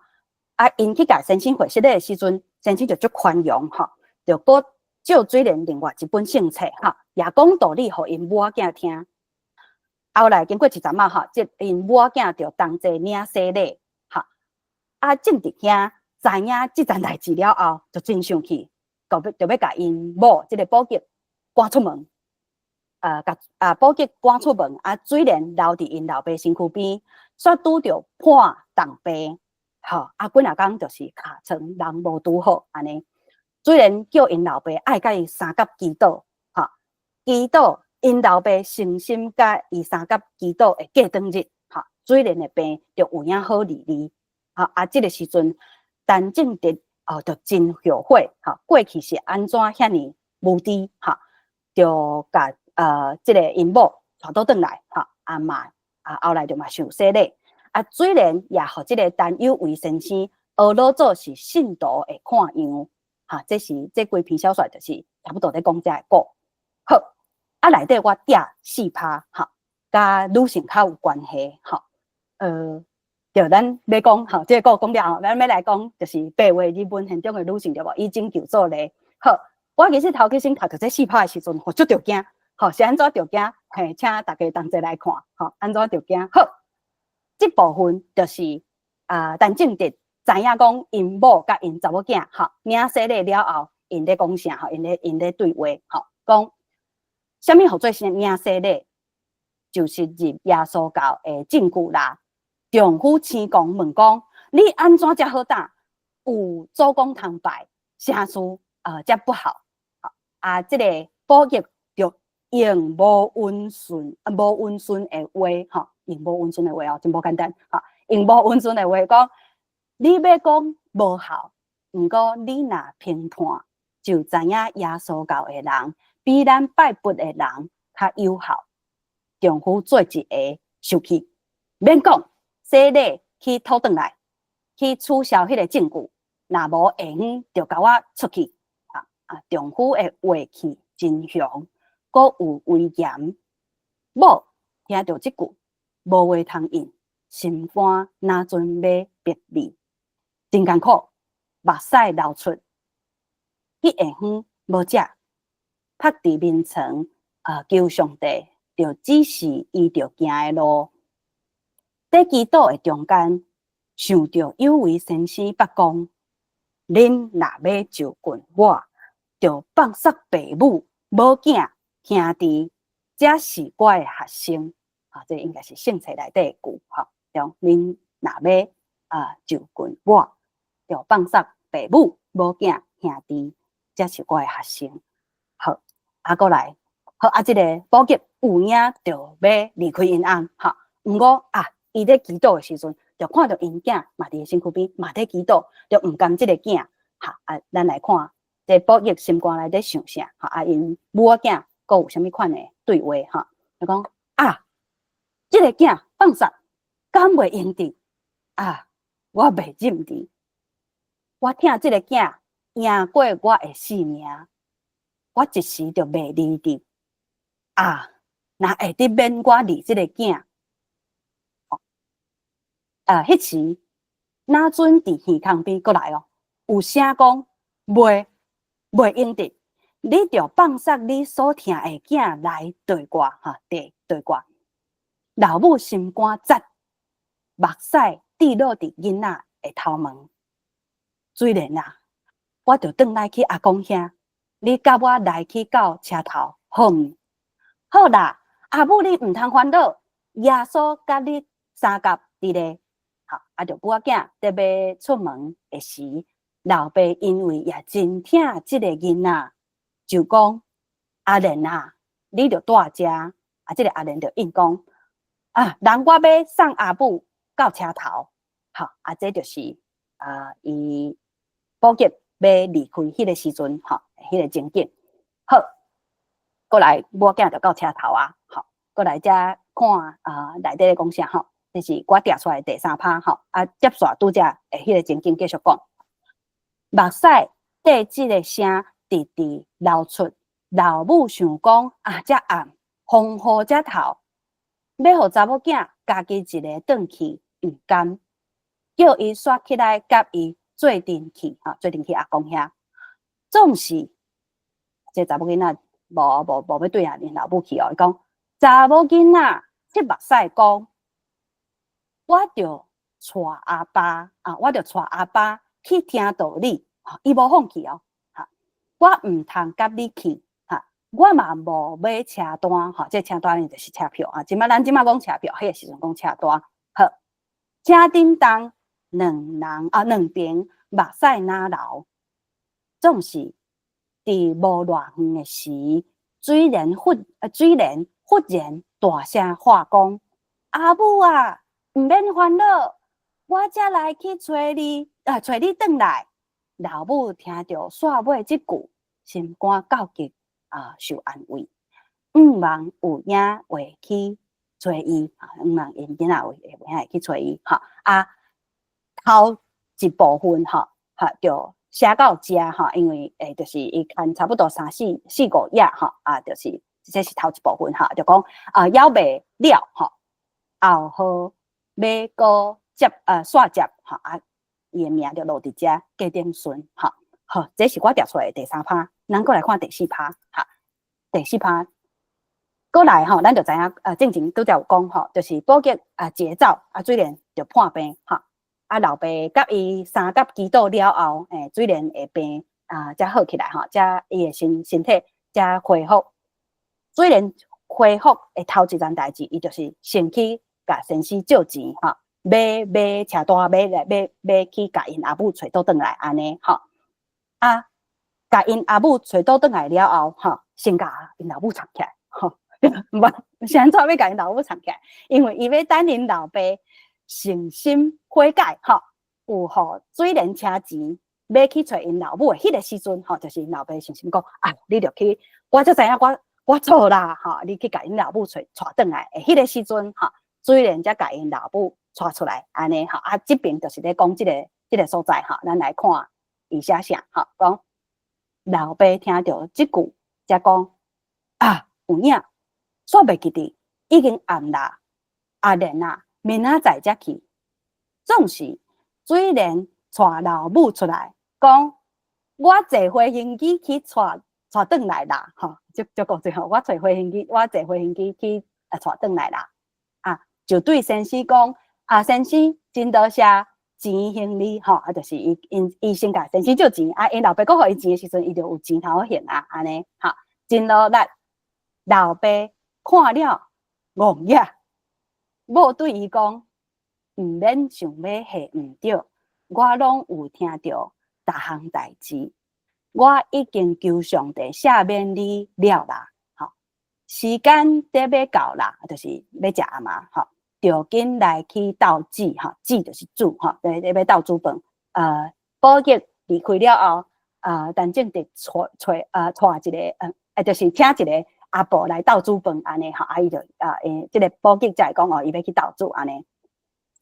啊因去甲先生会室礼的时阵，先生就足宽容，哈，就搁借水莲另外一本圣册，哈。也讲道理，互因母仔囝听。后来经过一阵仔哈，即因母仔囝就同齐领洗礼，哈。啊，正直兄知影即件代志了后，就真生气，就要甲因某即个宝吉赶出门。宝吉赶出门，啊，水莲留伫因老爸身躯边，煞拄着破重病，吼，啊，几若工就是尻川人无拄好安尼。水莲叫因老爸爱甲伊三甲祈祷。祈祷因老爸诚心甲伊三甲祈祷会过当日，哈，水莲的病就有影好利利，哈啊，这个时阵，陈正直就真后悔，哈，过去是安怎遐尼无知，哈，就甲这个因某带倒转来，哈，后来就嘛受洗礼，啊，水莲也互这个陈有为先生学老做是信徒的看样，哈，这几篇小说就是差不多在讲这个故。好，啊，内底我摘4趴，哈，甲女性较有关系，哈，就咱要讲，哈，这个讲了后，咱要来讲，就是白话日文现中的女性对无？以拯救做例。好，我其实头先读到这4趴的时阵，我足着惊，好，是安怎着惊？嘿，请大家同齐来看，好，安怎着惊？好，这部分就是陈正直知影讲因某甲因查某囝吼领洗礼了后，因咧讲啥吼？因咧对话吼，讲啥物互做先领洗礼，就是入耶稣教的证据啦。丈夫生公问讲：你安怎才好打？有祖公通拜，啥事才不好？即个保育就用无温顺的话吼，用无温顺的话真无简单吼，用无温顺的话讲，你要讲无效，毋过你若评判，就知影耶稣教的人比咱拜佛的人较有效。丈夫做一个受气，免讲洗礼去讨转来，去取消迄个证据，若无下远就甲我出去。丈夫的话气真凶，阁有威严。某听到即句，无话通应，心肝哪准要别离，真艰苦，目屎流出。迄下远无食，拍伫面床，求上帝，就指示伊着行的路。在祈祷的中间，想着有位先生捌讲：恁若要就近我，就放杀爸母、某囝、兄弟，这是我的学生。这应该是圣册内底的句，讲恁若要就近我，就放杀爸母、某囝、兄弟，这是我的学生。好，过来，好这个宝吉有影就要离开因翁，毋过伊咧祈祷的时阵，就看到因囝嘛伫身躯边，嘛伫祈祷，就毋甘即个囝，咱来看这宝吉心肝内底想啥，因母仔囝阁有啥物款的对话，就讲即个囝放杀，敢袂用得我袂忍得，我听即个囝赢过我的性命，我一时就袂离得，若会得免我离即个囝。迄时哪准伫耳孔边过来有声讲袂用得，你着放杀你所疼的囝来对我对我。老母心肝扎，目屎滴落伫囡仔的头毛。虽然我着转来去阿公遐，你甲我来去到车头，好毋？好啦，阿母你毋通烦恼，耶稣甲你三甲伫咧。就母仔囝伫要出门的时，老爸因为也真疼即个囡仔，就讲阿莲你着住遮。即个阿莲就应讲人我要送阿母到车头。这就是伊宝吉要离开迄个时阵迄个情景。好，过来母仔囝就到车头过来遮看内底咧讲啥这是我调出来第3趴接续拄则迄个情景继续讲。目屎缀即个声直直流出，老母想讲遮暗，风雨遮透，要互查某囝家己一个转去毋甘，叫伊刷起来甲伊做阵去做阵去阿公遐。总是这查某囡仔无要对因老母去伊讲查某囡仔摕目屎讲。我着带阿爸去听道理，伊无放弃我毋通甲你去，我嘛无买车单，这车单呢就是车票咱即马讲车票，迄个时阵讲车单。好，车顶动两边目屎哪流，总是伫无偌远的时，水莲忽然大声喊讲：阿母毋免烦恼，我才来去找你转来。老母听到煞尾即句，心肝告急受安慰，毋望有影会去找伊毋望因囡仔会去找伊头一部分就写到遮因为就是伊看差不多3、4、5页就是这是头一部分就讲要袂了后好。要搁接煞接伊的名就落伫遮加点顺好，这是我调出来的第3趴。咱过来看第4趴第4趴过来咱就知影正前拄则有讲就是宝吉节奏虽然就破病老爸甲伊三甲祈祷了后，水莲会病才好起来吼，才伊的身体才恢复。水莲恢复的头一件代志，伊就是先去甲先生借钱吼，买车大买去甲因阿母找倒转来安尼吼。甲因阿母找倒转来了后吼，先甲因老母藏起来吼。唔是安怎要甲因老母藏起来？因为伊要等因老爸诚心悔改吼，有互水莲车钱要去找因老母的迄个时阵吼，就是因老爸诚心讲你着去，我才知影我错啦吼，你去甲因老母带转来的迄个时阵吼，水莲才甲因老母带出来安尼吼。这边就是咧讲这个所在吼，咱来看以下啥吼，讲老爸听到即句才讲有影，煞袂记得已经暗啦，莲明仔载才去。总是水莲带老母出来，讲我坐飞行机去带转来啦，吼，就讲最后我坐飞行机去带转来啦，就对先生讲，先生真多谢钱行李吼，就是伊先甲先生借钱，因老爸佫互伊钱的时阵，伊就有钱头现安尼，吼，真努力。老爸看了戆眼，某对伊讲，毋免想要下毋对，我拢有听到逐项代志，我已经求上帝赦免你了啦，吼，时间得要到啦，就是要食嘛，吼，着紧来去斗煮，吼，煮就是煮，吼，得要斗煮饭，宝玉离开了后，陈正直带一个，就是请一个。阿婆来斗煮饭安尼吼，伊就这个宝吉才会讲伊要去斗煮安尼，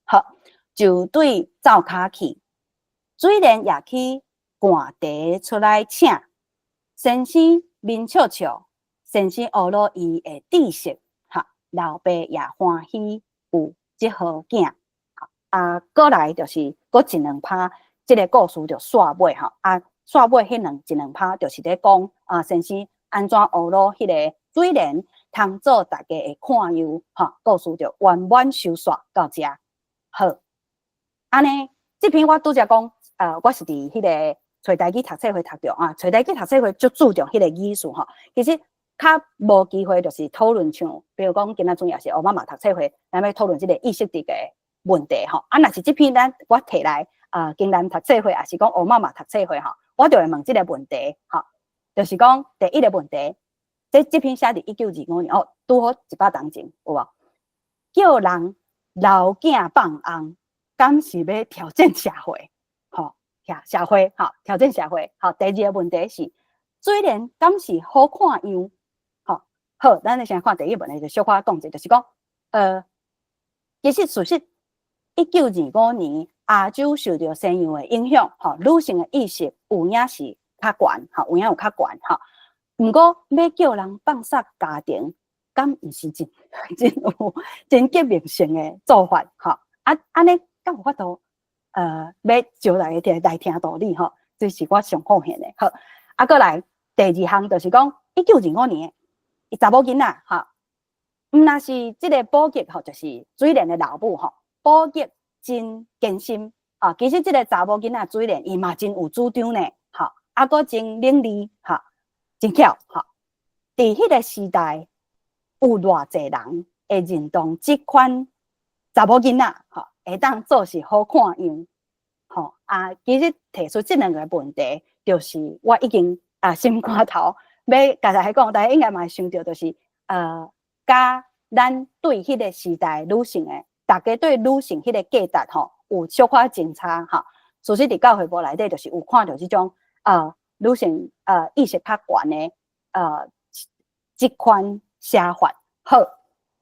好，就对灶骹去，水莲也去寒茶出来请，先生面笑笑，先生学了伊的知识，哈，老爸也欢喜有即号囝，过来就是一两趴，这个故事就煞尾吼，煞尾迄一两趴就是咧讲先生安怎学了迄个。水莲通做大家的看游，故事就圆满收煞到遮。好，安尼这篇我拄则讲，我是伫迄个找台语读册会读着找台语读册会足注重迄个语序吼。其实较无机会就是讨论像，比如讲今仔主要是学妈妈读册会，咱要讨论这个意识的问题吼。若是这篇我摕来经咱读册会，也是讲学妈妈读册会吼，我就会问这个问题吼，就是讲第一个问题。这篇写伫1925年拄好100年前，有无？叫人老囝放翁，敢是要挑战社会？社会，挑战社会。第二个问题是，水莲敢是好看样？好，咱来先看第一个问题，就小可讲者，就是讲，其实事实1925年亚洲受到西洋的影响，女性的意识有影是较悬，有影有较悬，毋过要叫人放杀家庭，敢毋是真革命性的做法，安尼敢有法度要招来来听道理吼，这是我上奉献的。好，过来第二项就是讲1925年，查某囡仔若是这个宝吉就是水莲的老母宝吉真坚心其实这个查某囡仔水莲伊嘛真有主张呢，佫真伶俐真巧伫迄个时代，有偌济人会认同即款查某囡仔会当做是好看样其实提出这两个问题，就是我已经心肝头要甲大家讲，大家应该嘛想到，就是甲咱对迄个时代女性的，大家对女性迄个价值有小可争差所以伫教会部内底，就是有看到即种女性意识较悬的即款写法。好，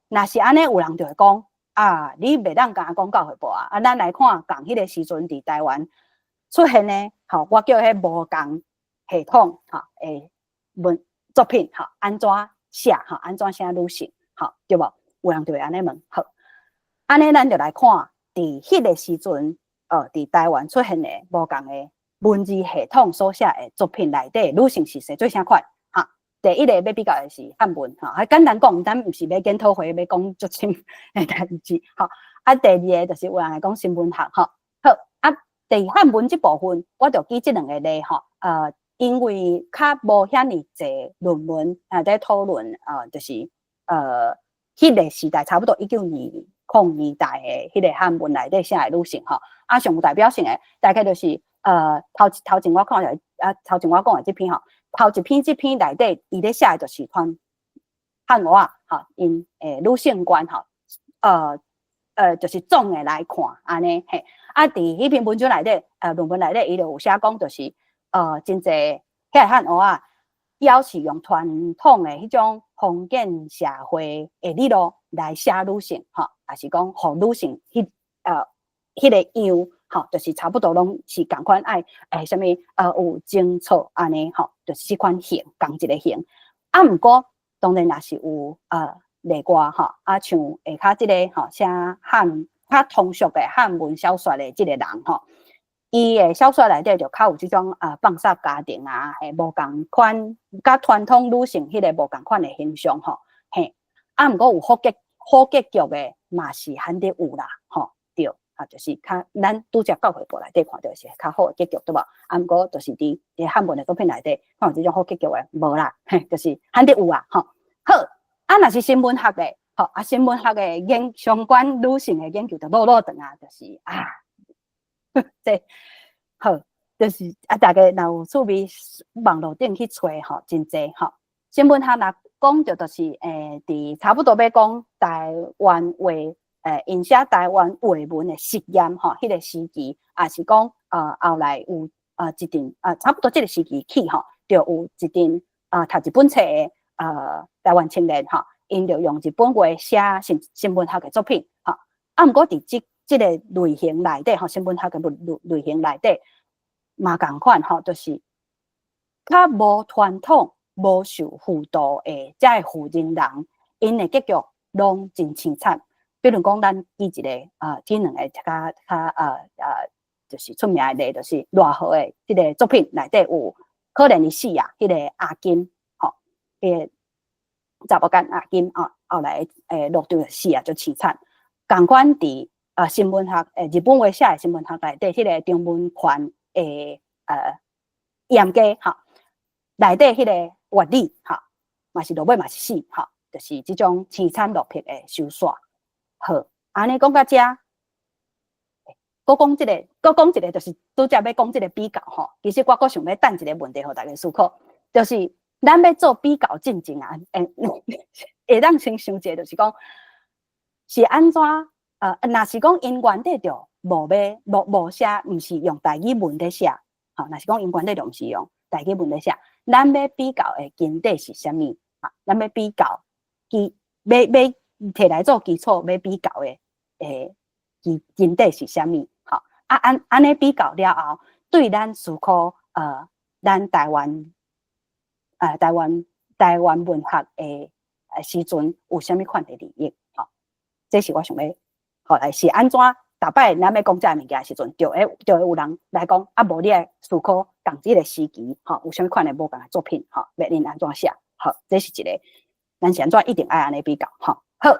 若是安尼，有人就会讲你袂当甲讲教会部咱来看共迄个时阵伫台湾出现呢我叫迄无共系统文作品安怎写安怎写女性对无？有人就会安尼问。好，安尼咱就来看伫迄个时阵伫台湾出现的无共的文字系统所写的作品内底，女性是谁最啥款？第一个要比较的是汉文还简单讲，咱毋是要检讨会，要讲足深的代志第二个就是有人来讲新闻学好，第汉文这部分，我就举这两个例吼，因为较无遐尼济论文在讨论，就是迄个时代差不多1920年代的迄个汉文内底写的女性吼，上有代表性的大概就是头前我看着头前我讲的这篇吼，头一篇这篇内底伊咧写的就是传汉话吼，因女性观吼，就是总的来看安尼嘿。伫迄篇文章内底，论文内底伊就有写讲，就是真侪遐汉学啊，要是用传统的迄种封建社会的理路来写女性，吼，也是讲互女性迄个样，吼，就是差不多拢是共款爱什么有争吵安尼，吼，就是即款型，共一个型。毋过当然也是有例外吼，像下骹即个吼写较通俗的汉文小说的即个人吼，伊的小说内底就较有即种放杀家庭啊，无共款，甲传统女性迄个无共款的形象吼，嘿，毋过有好结局的嘛是罕得有啦，吼，对，就是较咱拄则教会部内底看到是较好的结局对无？毋过就是伫汉文的作品内底看有即种好结局的无啦，嘿，就是罕得有啊，吼，好，若是新闻学的。好新闻学的相关女性的研究就落长啊，就是这好，就是大家若有趣味网络顶去找吼，真济吼。新闻学若讲就是伫差不多要讲台湾话因写台湾话文的实验吼，迄个时期也是讲后来有一阵差不多即个时期起吼，就有一阵读一本册的台湾青年吼。因就用日本话写新闻学的作品，吼。毋过伫即个类型内底，吼，新闻学的类型内底，嘛共款，吼，就是较无传统、无受辅导的遮个富人人，因的结局拢真凄惨。比如讲，咱举一个这两个较就是出名的例，就是赖和的即个作品内底有可怜的死啊，迄个阿金，吼，迄个。查某间阿金后来落场死啊，就凄惨。共款伫新闻学日本话写的新闻学内底，迄个中文圈的严家吼，内底迄个原理吼，嘛是落尾嘛是死吼，就是即种凄惨落魄的收煞。好，安尼讲到遮，搁讲一个，就是拄则要讲即个比较吼。其实我搁想要等一个问题，互大家思考，就是。咱要做比较进前啊，会当先想者，就是讲是安怎若是讲因原底就无写，毋是用台语文在写，吼，若是讲因原底就毋是用台语文在写，咱要比较的根底是啥物？咱要比较要摕来做基础，要比较的根底是啥物？吼，安尼比较了后，对咱思考咱台湾文学的时阵有啥物款的利益？吼，这是我想要，后来是安怎？逐摆咱要讲这物件时阵，就会有人来讲，无你来思考共即个时期，吼，有啥物款的无共的作品，吼，要恁安怎写？好，这是一个，咱是安怎一定爱安尼比较，吼。好，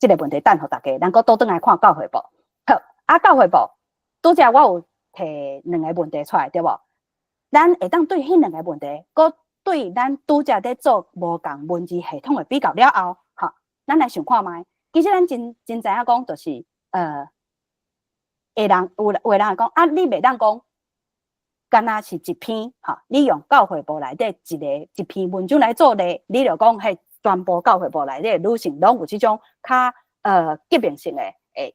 这个问题等互大家，咱搁倒转来看教会部。好，教会部拄则我有摕两个问题出来，对无？咱会当对迄两个问题，搁对咱拄则在做无共文字系统的比较了后，哈，咱来想看觅。其实咱真知影讲，就是有人会讲你袂当讲，干那是一篇哈，你用教会部内底一篇文章来做咧，你就讲迄全部教会部内底女性拢有即种较革命性的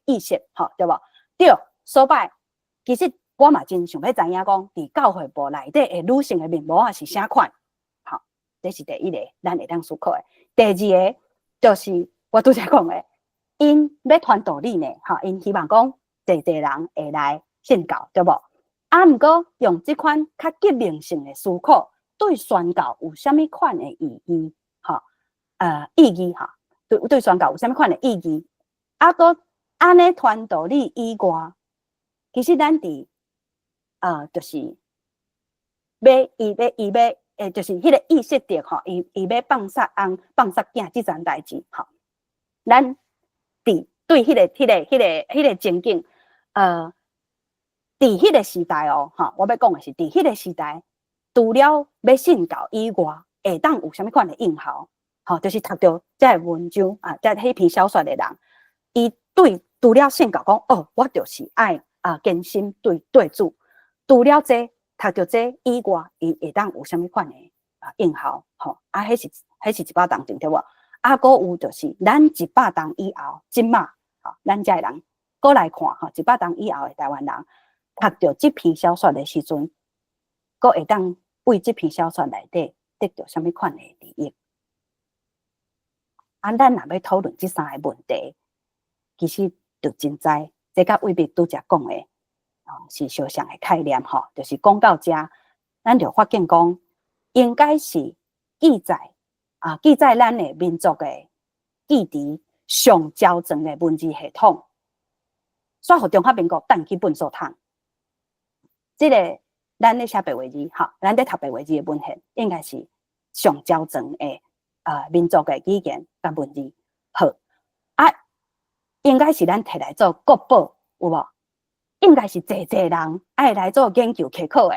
意识，哈，对无？对，所摆其实我嘛真想要知影讲，伫教会部内底的女性的面貌是啥款？这是第一个，咱会当思考的。第二个就是我拄才讲的，因要传道理呢，哈，因希望讲侪人会来信教，对无？毋过用即款较革命性的思考，对宣教有啥物款的意义？哈，意义哈，对宣教有啥物款的意义？搁安尼传道理以外，其实咱伫就是要就是迄个意识着吼，伊要放杀翁、放杀囝即件代志吼，咱对迄个情景，伫迄个时代哦，哈，我要讲的是伫迄个时代，除了要信教以外，会当有啥物款的应效？吼，就是读到这文章啊，这迄篇小说的人，伊对除了信教讲哦，我就是爱坚心对主。除了这读到这以外，伊会当有啥物款的应效？吼，迄是100当中对无？搁有就是咱100当以后，即马吼，咱遮人过来看吼，100当以后的台湾人读到这篇小说的时阵，搁会当为这篇小说内底得到啥物款的利益？咱若要讨论这3个问题，其实就真知，这甲魏碧拄则讲的，是相像的概念吼，就是讲到这，咱就发现讲，应该是记载咱的民族的记忆上较全的文字系统，煞互中华民国等去本所通。这个咱咧写白话字，吼，咱咧读白话字的文献，应该是上较全的民族的语言甲文字。好应该是咱摕来做国宝，有无？应该是济人爱来做研究科考的，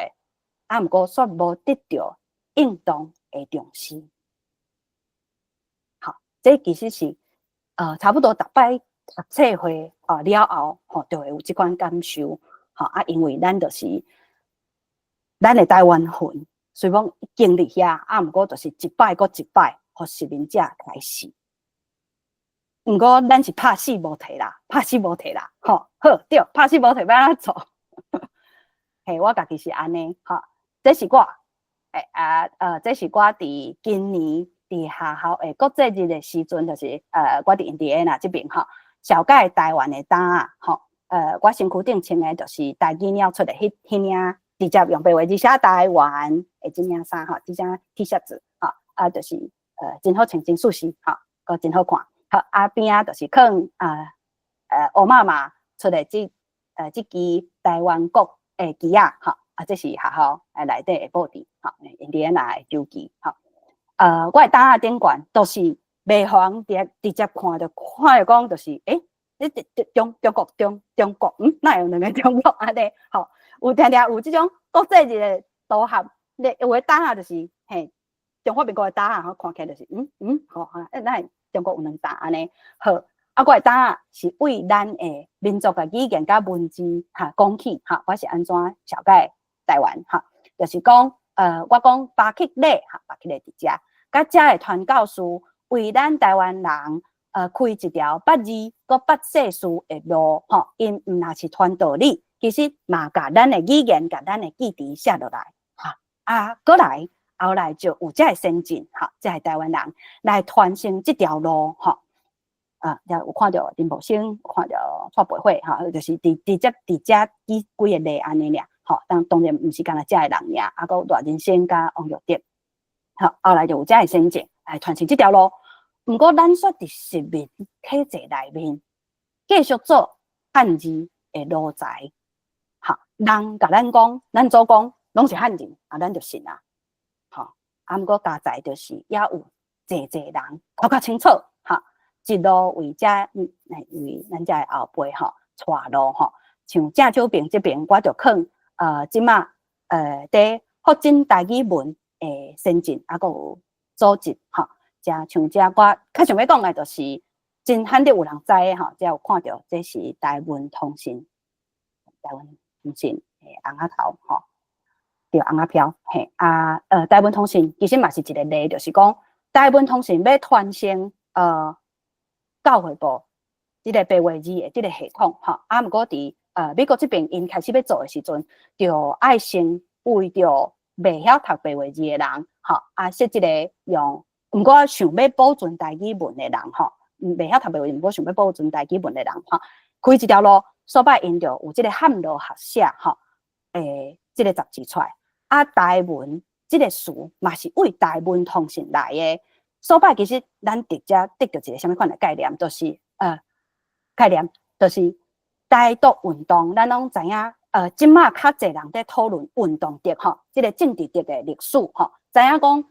毋过煞无得到应当的重视。好，这其实是差不多逐摆读册会了后，吼，就会有即款感受。好因为咱就是咱的台湾魂，虽讲经历遐，毋过就是一摆搁一摆，互殖民者来死。毋过咱是拍死无提啦，吼，好对，拍死无提要安怎做？嘿，我家己是安尼，吼，这是我，这是我伫今年伫学校诶国际日的时阵，就是我伫印第安纳这边吼，小解台湾的档啊，吼，我身躯顶穿的就是台语鸟出的迄领，直接用白话字写台湾的这领衫吼，这件 T 恤子，吼，就是真好穿，真舒适，吼，个真好看。好，边就是放欧妈妈出的这支台湾国的旗啊，吼，这是学校内底的报纸，吼，印第安纳的州旗，吼，我的档顶悬都是袂妨直接看着讲，就是中国，哪有两个中国安尼？吼，有常常有这种国际日的组合，有的档啊就是嘿，中华民国的档啊，吼，看起来就是吼，咱中国有2档安尼。好，我的档啊是为咱的民族的语言甲文字讲起，我是安怎了解台湾，就是讲我讲巴克勒，巴克勒伫遮，甲遮的传教士为咱台湾人开一条8字搁8世事的路，因毋若是传道理，其实嘛甲咱的语言甲咱的记忆写落来，过来后来就有遮的先进，遮的台湾人来传承这条路，有看到林宝生，有看到蔡培慧，就是直接几个例安尼俩，当然毋是干那遮的人俩，还有大人生甲王玉德，后来就有遮的先进来传承这条路。毋过咱说伫殖民体制内面，继续做汉字的奴才，人甲咱讲，咱祖公拢是汉人，咱就信啊，毋过加在就是也有济人搞较清楚，一路为为咱遮的后辈带路像郑小平这边，我就看即马伫福建台语文的先进，还有组织像遮我较想要讲的，就是真罕得有人知的遮有看到，这是台湾通信的红仔头对红仔票台湾通信其实嘛是一个例，就是讲台湾通信要传承教会部这个白话字的这个系统毋过伫美国这边因开始要做的时阵，就爱先为着袂晓读白话字的人设一个用。毋过想要保存台语文的人袂晓读白话字，毋过想要保存台语文的人开一条路，所摆因着有即个汉罗学社即个杂志出来，台文即个词嘛是为台湾通信来的，所摆其实咱直接得到一个什么款的概念，就是台独运动，咱拢知影即马较侪人在讨论运动德即个政治德的历史知影讲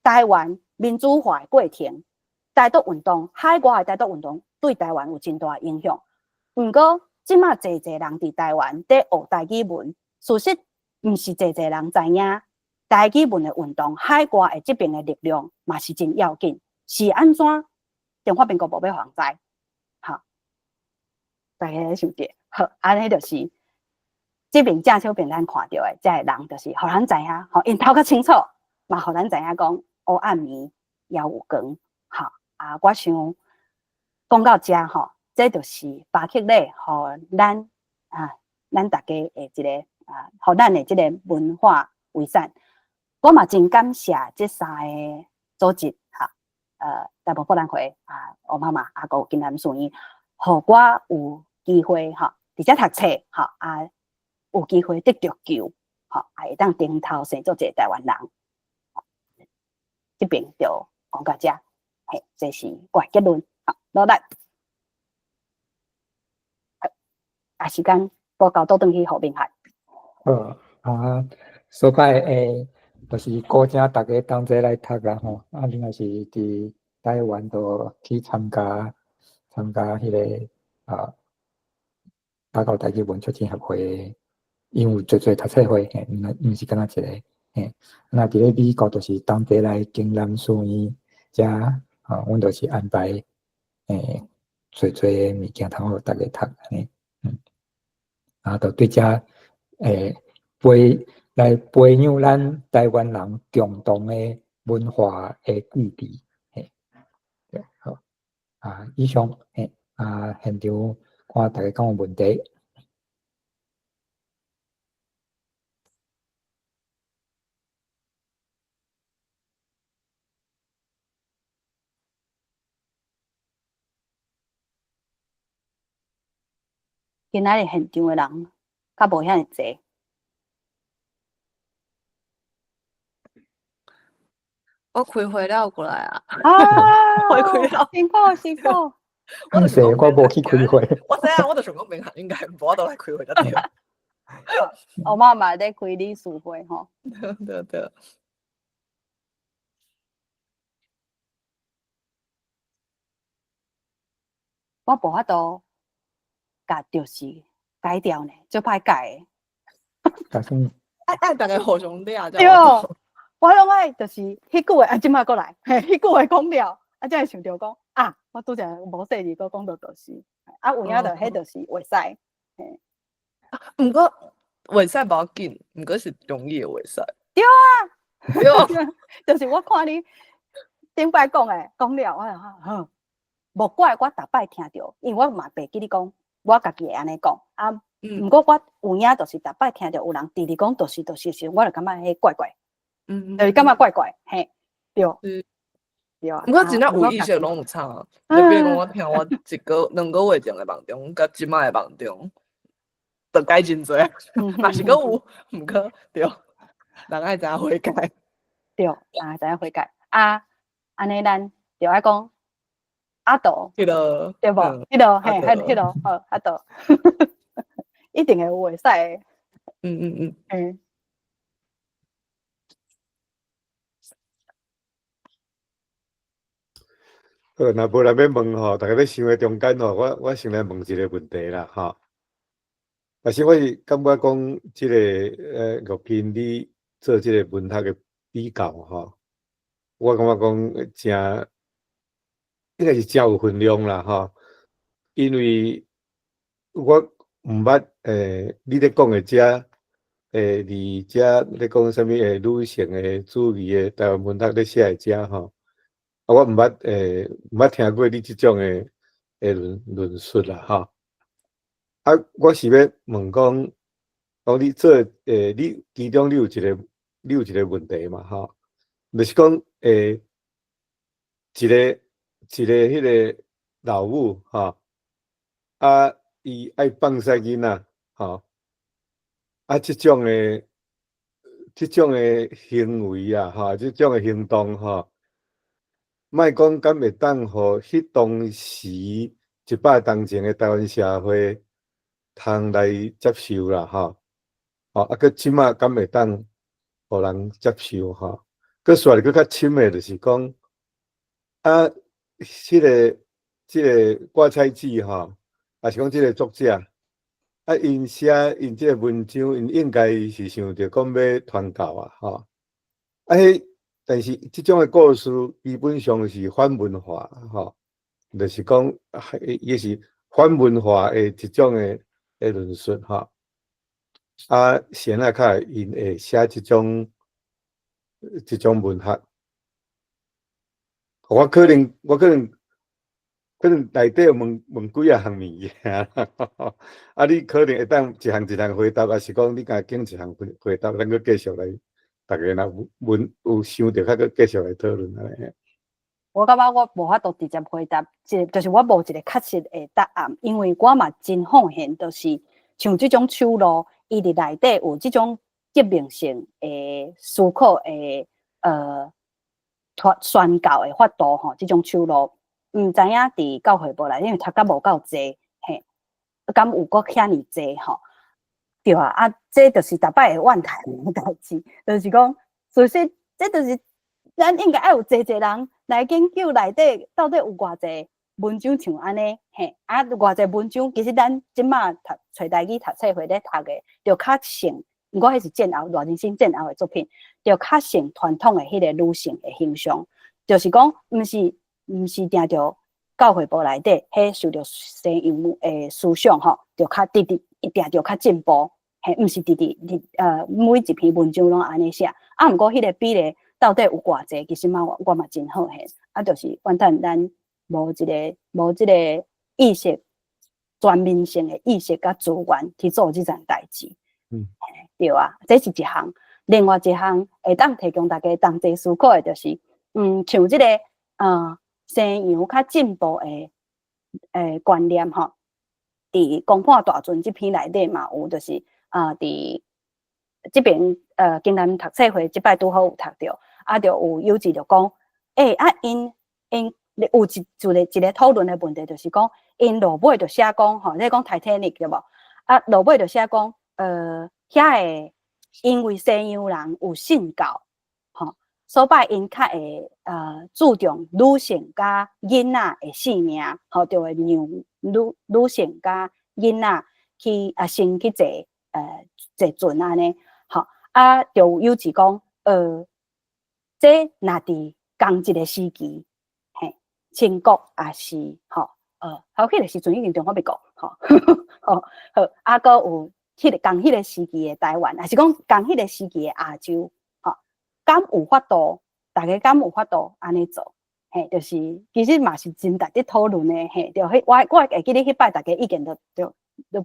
台湾民主化的过程，台独运动、海外的台独运动对台湾有真大的影响。毋过即马侪人伫台湾在学台语文，事实毋是侪人知影台语文的运动，海外的即边的力量嘛是真要紧。是安怎？中华民国无要防灾，好，大家想着，好，安尼就是即边正手边咱看到的，这人就是互咱知影，吼，因头较清楚，嘛互咱知影讲黑暗暝也有光，吼我想讲到遮吼，这就是巴克勒互咱大家的一个互咱的即个文化遗产。我嘛真感谢这三个组织哈，台湾博览会我妈妈有金南顺伊，互我有机会哈，伫遮读册哈有机会得着救哈，会当顶头生做一个台湾人。这边就讲到遮，嘿，这是我的结论。好，努力。时间报告倒转去后面海。所摆就是鼓请大家同齐来读啦吼，另外是伫台湾都去参加迄个打到台语文促进协会，因为做读册会，毋是敢若一个，那伫咧美国就是同齐来经南书院遮，阮就是安排做物件通互大家读安尼，就对遮来培养咱台湾人共同的文化的基地，对，好，以上，现场看大家讲有问题。今仔日现场的人较无遐尼济。我开会了过来啊！开了，辛苦辛苦。我无去开会。我知影，我就想讲明下应该无倒来开会才对。我妈妈在开理事会吼。对。我无法度甲就是改掉呢，最歹改的。爱大家互相理解。对，我拢爱就是迄句话，即摆过来，迄句话讲了，才会想着讲我拄则无说字，讲到就是，有影着迄就是会使。毋过会使无要紧，毋过是容易会使。对对，就是我看你顶摆讲了，我无怪我逐摆听着，因为我嘛袂记你讲，我家己会安尼讲毋过我有影就是逐摆听着有人直直讲，就是，我就感觉迄怪怪，就是感觉怪怪，嘿，对，对啊。毋过真正有意识拢有差，就比如讲我听我2个月前的梦中，甲即摆的梦中，就改真侪，嘛是佫有，毋过对，人爱知影悔改，对，人爱知影悔改安尼咱就爱讲。度，迄个对无？迄度，嘿，迄度，度，一定会有会使的。好，若无人要问吼，大家咧想的中间吼，我先来问一个问题啦，吼。但是我是感觉讲，即个玉金你做即个文学的比较吼，我感觉讲真应该是真有分量啦，吼。因为我毋捌你咧讲的遮伫遮咧讲啥物女性的主义的台湾文学咧写的遮吼。我毋捌听过你即种的论述啦，吼。我是要问讲你做你其中你有一个问题嘛，吼，就是讲一个迄个老母，吼，伊爱放屎囡仔，吼，即种的行为啊，吼，即种的行动，吼。莫讲敢会当互迄当时100当前的台湾社会通来接受啦，吼，佮即马敢会当互人接受，吼，佮说来佮较深的，就是讲即个挂彩子，吼，也是讲即个作者，因写因这个文章，因应该是想着讲要传教啊，吼。但是这种的故事基本上是反文化，吼，就是讲也是反文化的一种的论述，吼。现在较因会写这种文学，我可能内底问几啊项物件，你可能会当一项回答，还是讲你甲拣一项回答，咱佫继续来，大家若有想着，较佫继续来讨论安尼。我感觉我无法度直接回答，就是我无一个确实的答案，因为我嘛真奉献，就是像这种手路，伊伫内底有这种革命性的思考的宣教的法度吼，这种手路，毋知影伫教会部内，因为读甲无够济，嘿，敢有搁遐尼济吼？对啊，这就是逐摆会怨叹的代志，就是讲，所以这就是咱应该爱有济人来研究内底到底有偌济文章像安尼，嘿，偌济文章，其实咱即马找台语读册会咧读的，就较像，毋过迄是战后偌人生战后的作品，就较像传统的迄个女性的形象，就是讲，毋是定着教会部内底，迄受着西洋的思想吼，就较一定着较进步，嘿，毋是每一篇文章拢安尼写，毋过迄个比例到底有偌济，其实我嘛真好嘿，就是怨叹咱无即个意识，全面性的意识甲资源去做即件代志，对啊，这是一项。另外一项会当提供大家同齐思考的，就是像即个西洋较进步的观念吼，伫《公判大船》这篇内底嘛有，就是伫这边今南读册会即摆拄好有读到，就有志就讲，因有一个讨论的问题，就是讲因落尾就写讲吼，你讲 Titanic 对无？落尾就写讲遐个因为西洋人有信教，吼，所摆因较会注重女性甲囡仔的性命，吼，就会让女性甲囡仔去先去坐船安尼，吼，就有志讲这若伫同一个时期，嘿，清国也是吼，迄个时阵已经中华民国，吼，好，搁有同迄个时期的台湾，还是讲同迄个时期的亚洲，吼，敢有法度？大家敢有法度安尼做？嘿，就是其实嘛是真值得讨论的，嘿，就我会记得迄摆大家意见都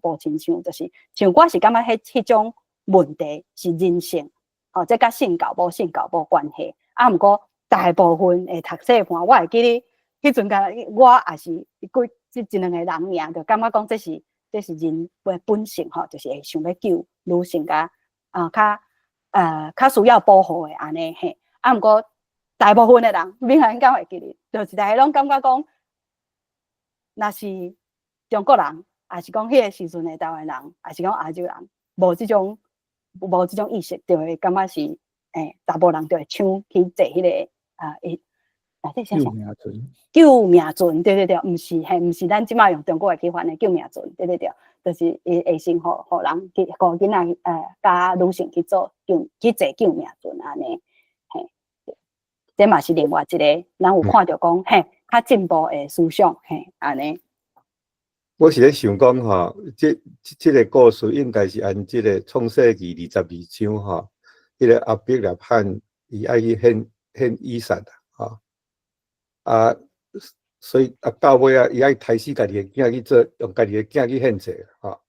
无亲像，就是像我是感觉迄种问题是人性，吼，这甲信教无关系。毋过大部分的读册盘，我会记得迄阵间我也是一两个人尔，就感觉讲这是人的本性吼，就是会想要救女性甲较需要保护的安尼嘿。毋过大部分的人，明显敢会记得，就是大家拢感觉讲，若是中国人，还是讲迄个时阵的台湾人，还是讲亚洲人，无即种意识，就会感觉是大部分人就会抢去坐迄个救命船，对，毋是咱即马用中国的去翻的救命船，对，就是会先互人去互囡仔甲女性去坐救命船安尼，嘿，这嘛是另外一个人有看到讲，嘿，较进步的思想，嘿，安尼。我是咧想讲吼，这个故事应该是按这个创世纪22章吼，迄个亚伯拉罕伊爱去献以撒所以到尾伊爱杀死家己的囝去做，用家己的囝去献祭吼。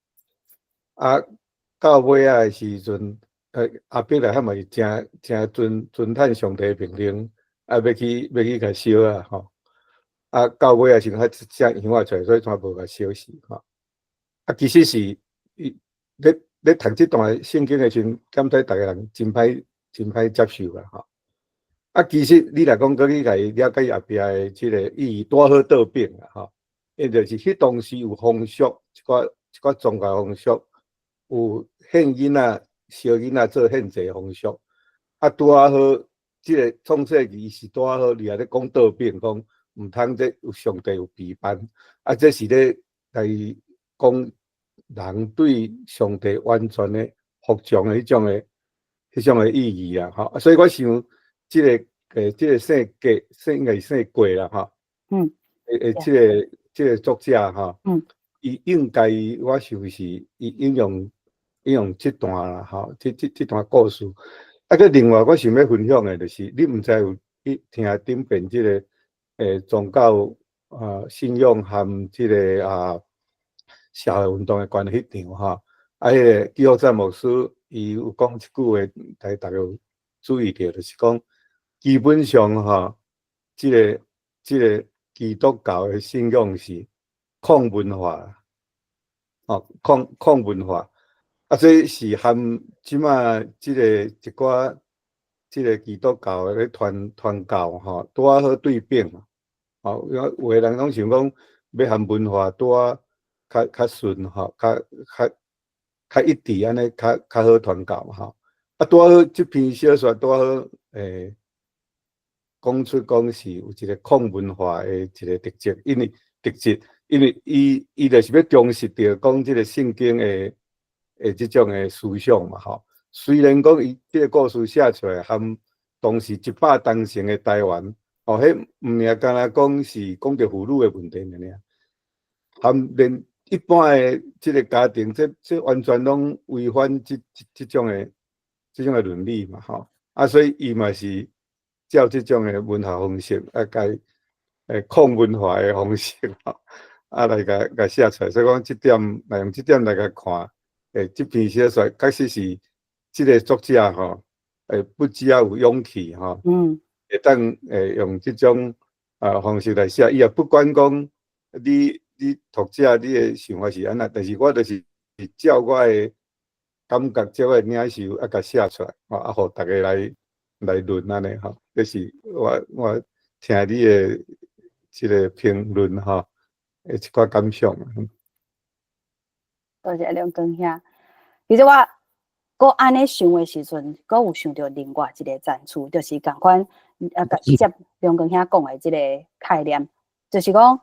到尾的时阵，亚伯拉罕嘛是真尊叹上帝的命令，要去甲烧吼。到尾也是较只香出来，所以全部甲烧死吼。其实是咧读这段圣经的时阵，感觉大家人真歹接受啦吼。其实你来讲，佮你来了解后壁的这个意义，多好倒变啦吼。因就是迄当时有风俗，一寡宗教风俗，有献囡仔、烧囡仔做献祭风俗。拄好，这个创世纪是拄好，你也咧讲倒变，讲毋通这有上帝有批判。这是咧来讲人对上帝完全的服从的迄种的意义啊，吼，所以我想，即个圣格应该是圣过啦，吼，即个作者吼，伊应该我想是伊引用即段啦，吼，即段故事。啊，个另外我想要分享的就是，你毋知有听顶边即个宗教信仰和即个社会运动的关系迄场吼，迄个基督赞牧师伊有讲一句话，大家有注意到，就是讲基本上吼，即个基督教的信仰是抗文化，抗文化。啊，这是和即马即个一寡即个基督教的传教吼，拄啊好对比嘛。吼，有诶人拢想讲要和文化拄啊较顺吼，较一致安尼，较好传教吼。啊，拄啊好即篇小说拄啊好讲出讲是有一个抗文化的一个特质，因为伊就是要重视着讲即个圣经的即种的思想嘛，吼。虽然讲伊即个故事写出来，含当时100当成的台湾，吼，迄毋尔干那讲是讲着妇女的问题尔，含连一般的即个家庭，这完全拢违反即种的伦理嘛，吼。啊，所以伊嘛是照即种的文化方式，甲抗文化的方式，吼，来甲写出来。所以讲即点，来用即点来甲看。即篇小说确实是即个作者吼，不只要有勇气吼，会当用即种方式来写。伊也不管讲你读者你的想法是安那，但是我就是照我的感觉，照我的领受甲写出来，互大家来论安尼吼。这是我听你的即个评论吼，一寡感想。多谢梁光兄。其实我安尼想的时阵，我有想到另外一个赞处，就是共款接梁光兄讲的即个概念，就是讲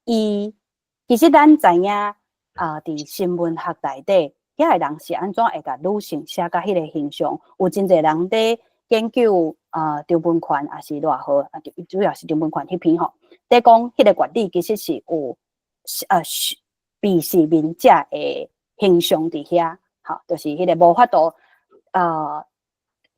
其实咱知影伫新闻学内底，遐个人是安怎会甲女性写甲迄个形象？有真侪人伫研究张文宽也是偌好，主要是张文宽迄篇吼，伫讲迄个原理其实是有鄙视民者的形象伫遐，吼，就是迄个无法度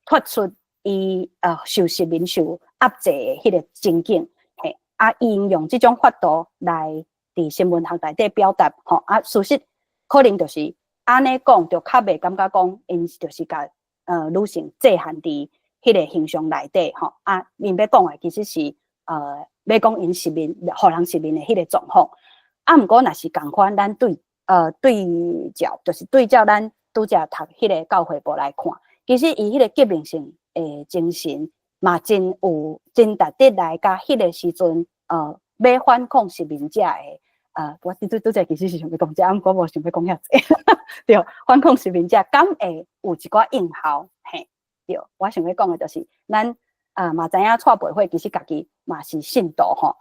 脱出伊受殖民受压制的迄个情景，嘿，伊用即种法度来伫新闻学内底表达，吼，事实可能就是安尼讲，就较袂感觉讲因就是甲女性制限伫迄个形象内底，吼，因要讲的其实是要讲因殖民，互人殖民的迄个状况。毋过若是共款，咱对照，就是对照咱拄则读迄个教会部来看，其实伊迄个革命性诶精神嘛真有真值得来甲迄个时阵要反抗殖民者诶我拄则其实是想要讲这，毋过无想要讲遐济，对，反抗殖民者敢会有一寡应效，嘿，对，我想要讲诶就是咱嘛知影蔡培慧其实家己嘛是信徒吼，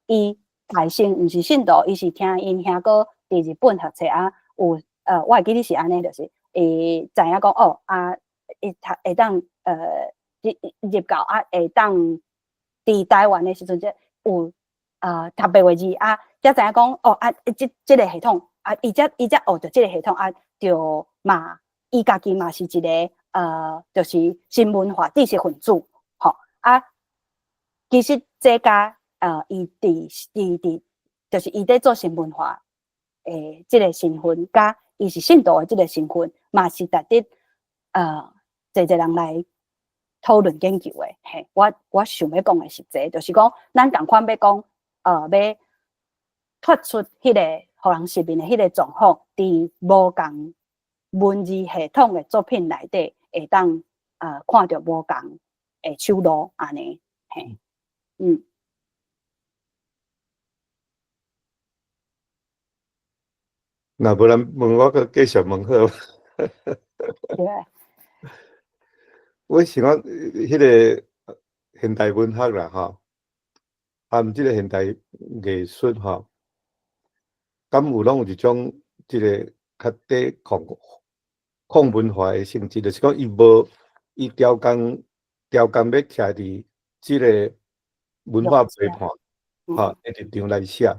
伊大生毋是信徒，伊是听因兄哥伫日本读册有我会记得是安尼，就是知影讲伊会当入教会当伫台湾的时阵，有读白话字才知影讲即个系统伊才学着即个系统就嘛伊家己嘛是一个就是新文化知识分子，吼其实这家伊就是伊在做新文化即个身份，甲伊是信徒的即个身份，嘛是值得侪人来讨论研究的。嘿，我想要讲的是这，就是讲咱共款要讲要脱出迄个互人殖民的迄个状况，伫无共文字系统的作品内底，会当看到无共的手路安尼，嘿，那无人问我，佮继续问好。对。我想讲，迄个现代文学啦，吼，即个现代艺术，吼，敢有拢有一种即个较底抗文化的性质，就是讲伊雕工要徛伫即个文化批判，的立场来写，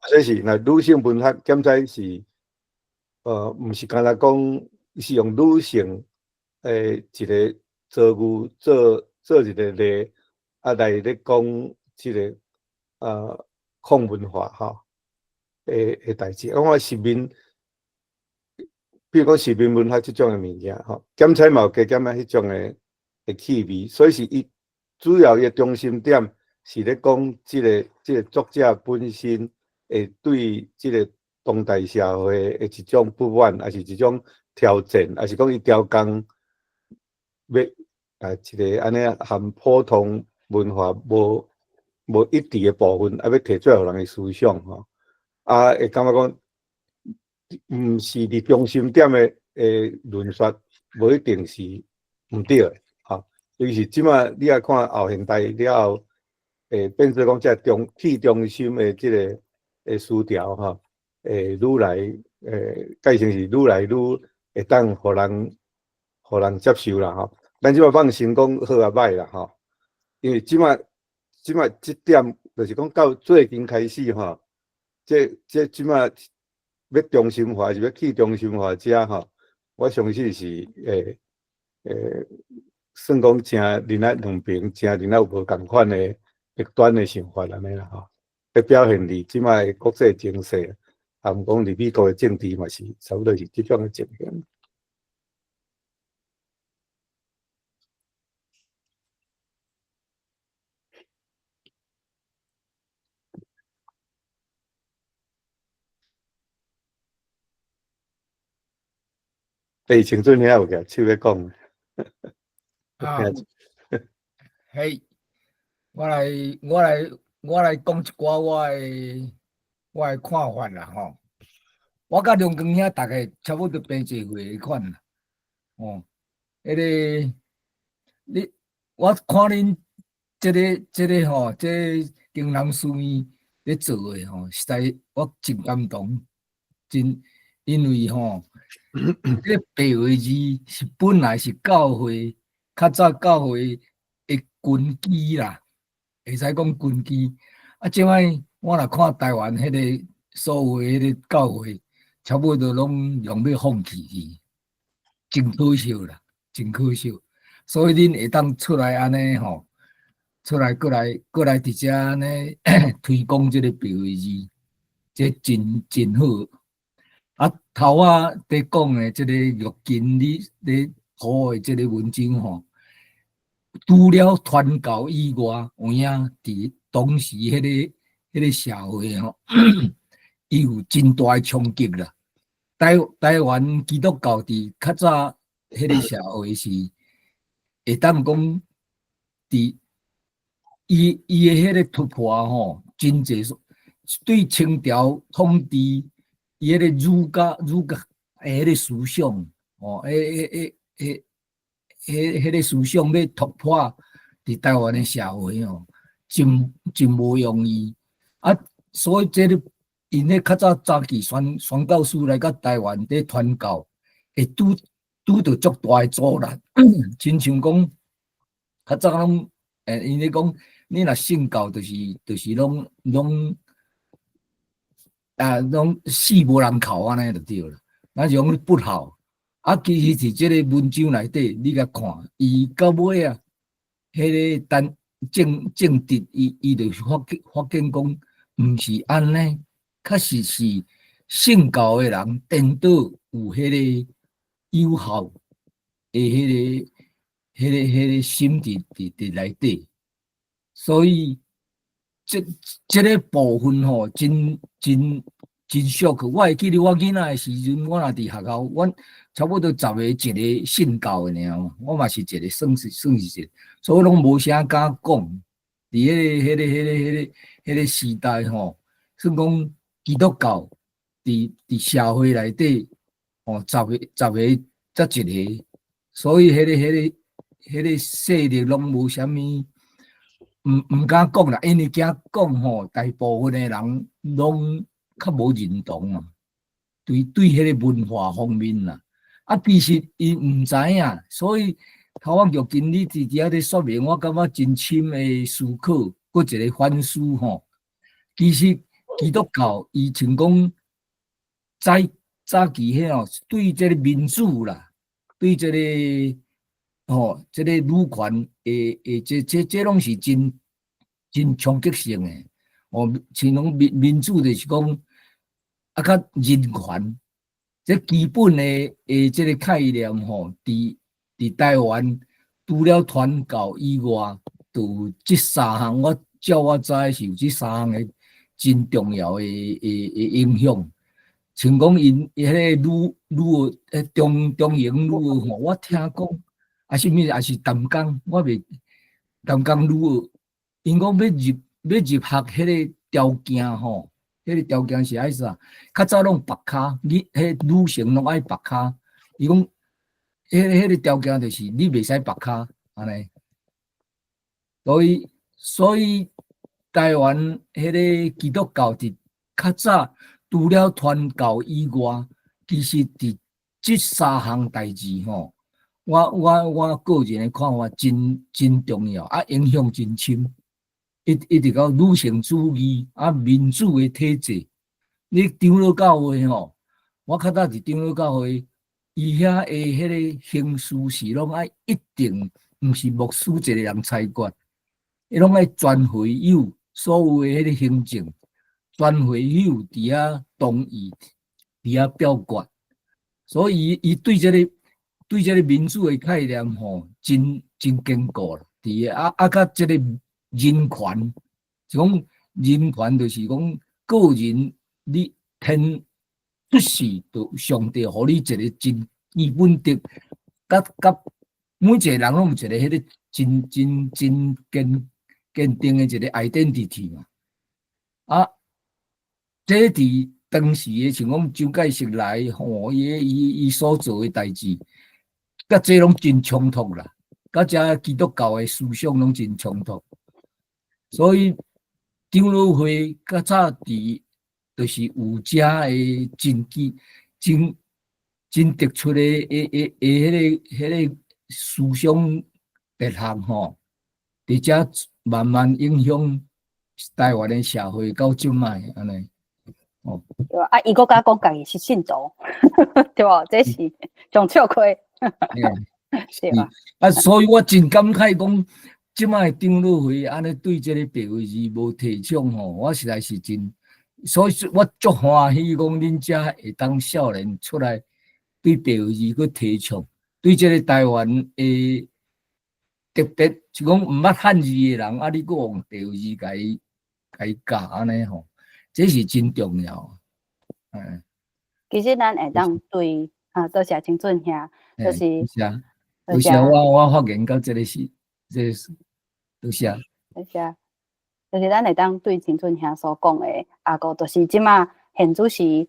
这是那女性文学检在是，毋是干那讲是用女性一个造句做一个例，来咧讲即个抗文化的代志。我看实面，比如讲实面文学即种的物件，检采嘛有加减迄种的气味，所以是伊主要的中心点是咧讲即个作者本身会对即个当代社会的一种不满，还是一种挑战，还是讲伊雕工要一个安尼含普通文化无一致的部分，要提出来互人的思想会感觉讲，毋是伫中心点的论述，无一定是毋对的尤其是即马你啊看后现代了后，变做讲即去中心的即个思潮愈来改成是愈来愈会当互人接受啦咱即马放心讲好啊歹啦因为即马即点就是讲到最近开始即马要中心化是要去中心化遮我相信是算讲正另外两边正另外有无共款的极端的想法安尼啦要表现伫即马的国际情势，啊毋讲伫美国的政治嘛是差不多是即种的情形。青春遐有个手要讲。嘿，我来讲一寡我的看法啦我甲梁光兄大概差不多平一岁的款啦我看恁这个这经人书院咧做的实在我真感动，因为这白话字是本来是教会较早教会的根基啦，会使讲根基。即摆我若看台湾迄个所有迄个教会，差不多拢用要放弃去，真可惜啦，真可惜。所以恁会当出来安尼出来过来伫遮安尼推广即个白话字，这真好。头在讲的即个玉金咧好的即个文章除了传教以外，有影伫当时迄个社会伊有真大的冲击啦。台湾基督教伫较早迄个社会是会当讲伫伊的迄个突破真济对清朝统治。伊迄个儒家迄个思想迄个思想要突破伫台湾的社会真无容易所以这个因咧较早期宣教师来到台湾咧传教，会拄着足大的阻力，亲像讲较早拢因咧讲，你若信教就是拢死无人哭安尼就对了，咱是讲不孝其实是即个文章内底，你甲看，伊到尾迄个正直，伊就发现讲，毋是安尼，确实是信教的人颠倒有迄个有效的迄个心伫内底，所以。这个部分真俗气。我会记得我囡仔的时阵，我若伫学校，我差不多10个一个信教的尔，我嘛是一个算是一个，所以拢无啥敢讲。伫迄个时代算讲基督教伫社会内底10个才一个，所以迄个势力拢无啥物。毋敢讲啦，因为惊讲大部分的人拢较无认同对迄个文化方面啦。啊，其实伊毋知影，所以头网局经理直接咧说明，我感觉真深的思考，搁一个反思吼。其实基督教伊像讲早期迄哦，对这个民主啦，对这个这个女权这拢是真冲击性的。像讲民主就是讲啊，较人权。这基本的这个概念吼，伫台湾除了传教以外，就这三项，照我知是有这三项的真重要的影响。像讲因迄个中营女吼，我听讲啊，什么也是淡江，我袂淡江女，因讲要入学迄个条件吼。迄个条件是爱啥？较早拢白卡，你迄女性拢爱白卡。伊讲，迄个条件就是你袂使白卡安尼。所以台湾迄个基督教伫较早除了传教以外，其实伫这三项代志吼，我个人的看法真重要，啊，影响真深。一直到女性主义啊，民主的体制，你长老教会吼，我较早伫长老教会，伊遐的迄个行事是拢爱一定，毋是牧师一个人裁决，伊拢爱全会友所有的迄个行政，全会友伫遐同意，伫遐表决，所以伊对这个民主的概念吼，真坚固啦，伫甲这个。人权，是讲人权，就是讲个人你天出世，就上帝互你一个真基本的，甲每一个人拢有一个迄个真坚定的一个 identity 嘛。啊，这伫当时的像讲蒋介石来吼，伊所做的代志，甲这拢真冲突啦，甲遮基督教的思想拢真冲突。所以长老会较早伫，就是有遮的真突出的迄个思想特项吼，伫遮慢慢影响台湾的社会到即卖安尼。对啊，伊搁甲讲家己是信徒，对无？这是上笑亏，对吧？啊，所以我真感慨讲。即摆长老会安尼对这个白话字无提倡吼，我实在是真，所以我足欢喜讲恁遮会当少年出来对白话字去提倡，对这个台湾诶特别是讲毋捌汉字诶人，啊，你搁用白话字甲伊教安尼吼，这是真重要。其实咱会当对多谢清准兄，就是。多谢我发言到这个是这是。多谢，就是咱会当对清准兄所讲的，个就是即马现主是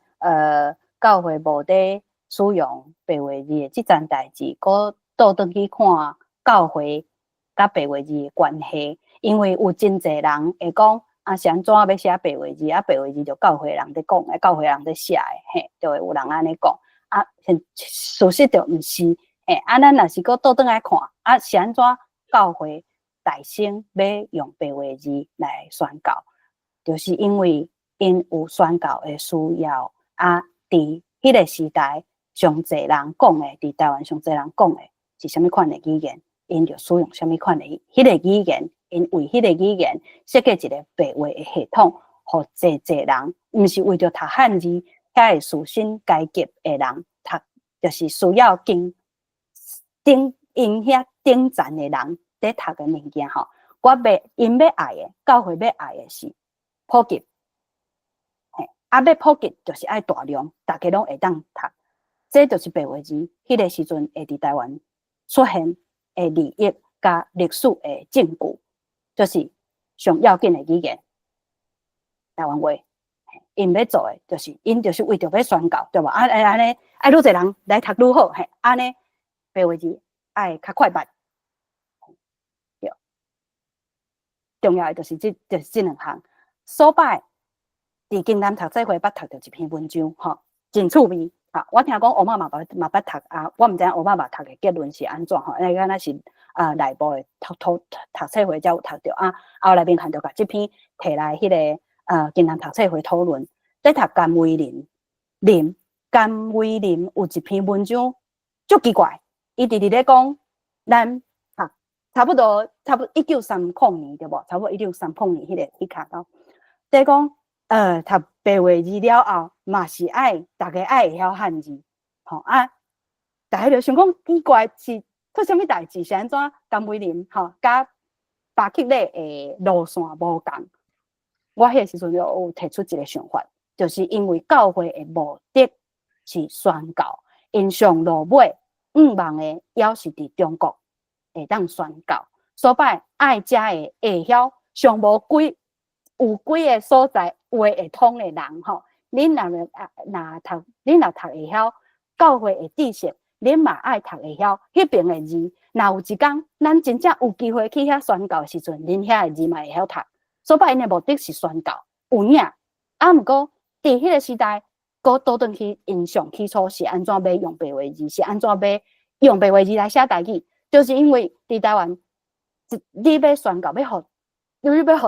教会无伫使用白话字的即件代志，搁倒转去看教会甲白话字的关系，因为有真侪人会讲是安怎要写白话字，白话字就教会人伫讲的，教会人伫写的，嘿，就会有人安尼讲，事实就毋是，咱若是搁倒转来看，是安怎教会大声要用白话字来宣教，就是因为因有宣教的需要。伫迄个时代，上侪人讲的，伫台湾上侪人讲的是啥物款的语言，因就使用啥物款的迄个语言，因为迄个语言设计一个白话的系统，互侪人，毋是为着读汉字，遐个士绅阶级的人读，就是需要因遐顶层的人。在读的物件吼，因要爱的，教会要爱的是普及，要普及就是爱大量，大家拢会当读，这就是白话字。迄个时阵会伫台湾出现的利益加历史的证据，就是上要紧的语言，台湾话。因要做的就是因就是为着要宣教，对吧？安尼爱愈侪人来读愈好，安尼白话字爱较快办。重要的就是这两项。所摆伫今南读这回捌读到一篇文章，真趣味。啊，我听讲欧妈嘛捌读啊，我毋知影欧妈嘛读的结论是安怎吼？因为敢若是内部的读册会才有读着啊，后来面看到甲这篇摕来迄个今日读册会讨论，在读甘威林有一篇文章足奇怪，伊直直咧讲咱差不多1930年对无？差不多1930年迄个迄卡到，在讲读白话字了后，嘛是大家爱会晓汉字，吼啊，大家就想讲奇怪是做啥物代志？是安怎？甘威林吼，甲巴克勒的路线无共。我迄个时阵就有提出一个想法，就是因为教会的目的是宣教，因上落尾5万个要是伫中国会当宣教，所摆爱遮的会晓上无有几个所在话会通的人吼，恁若读会晓教会的知识，恁嘛爱读会晓迄边的字。若有一天咱真正有机会去遐宣教的时阵，恁遐的字嘛会晓读。所摆因的目的是宣教，有影。啊，毋过伫迄个时代，倒转去因上起初是安怎要用白话字，是安怎要用白话字来写台语，就是因为伫台湾，你要宣教，要互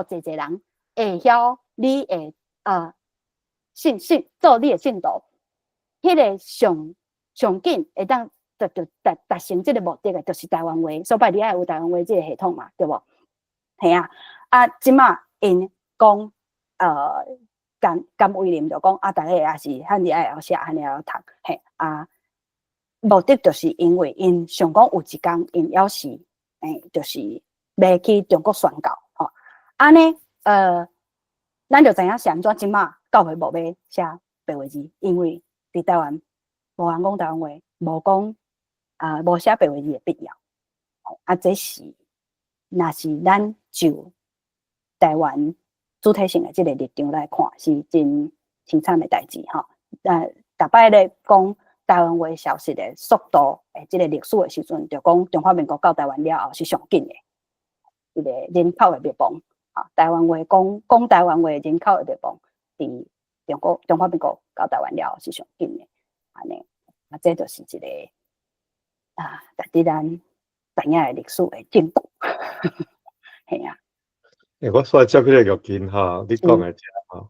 侪侪人会晓你的做你的信徒，迄个上紧会当达成即个目的的，就是台湾话。所摆你爱有台湾话即个系统嘛，对无？系啊，即马因讲甘威廉就讲大家也是汉字爱晓写，汉字爱晓读，嘿目的就是因为因想讲有一天因要是就是要去中国宣教，吼，安尼咱就知影是安怎。即马教会无要写白话字，因为伫台湾无人讲台湾话，无讲无写白话字的必要。这是若是咱就台湾主体性的即个立场来看，是真凄惨的代志吼。逐摆咧讲台湾话消失的速度，即个历史的时阵，就讲中华民国到台湾了后是上紧的，迄个人口的灭亡。台湾话讲台湾话的人口的灭亡，伫中华民国到台湾了后是上紧的。安尼，这就是一个值得咱知影的历史的进步。系啊。我所接迄个玉金哈，你讲的这哈，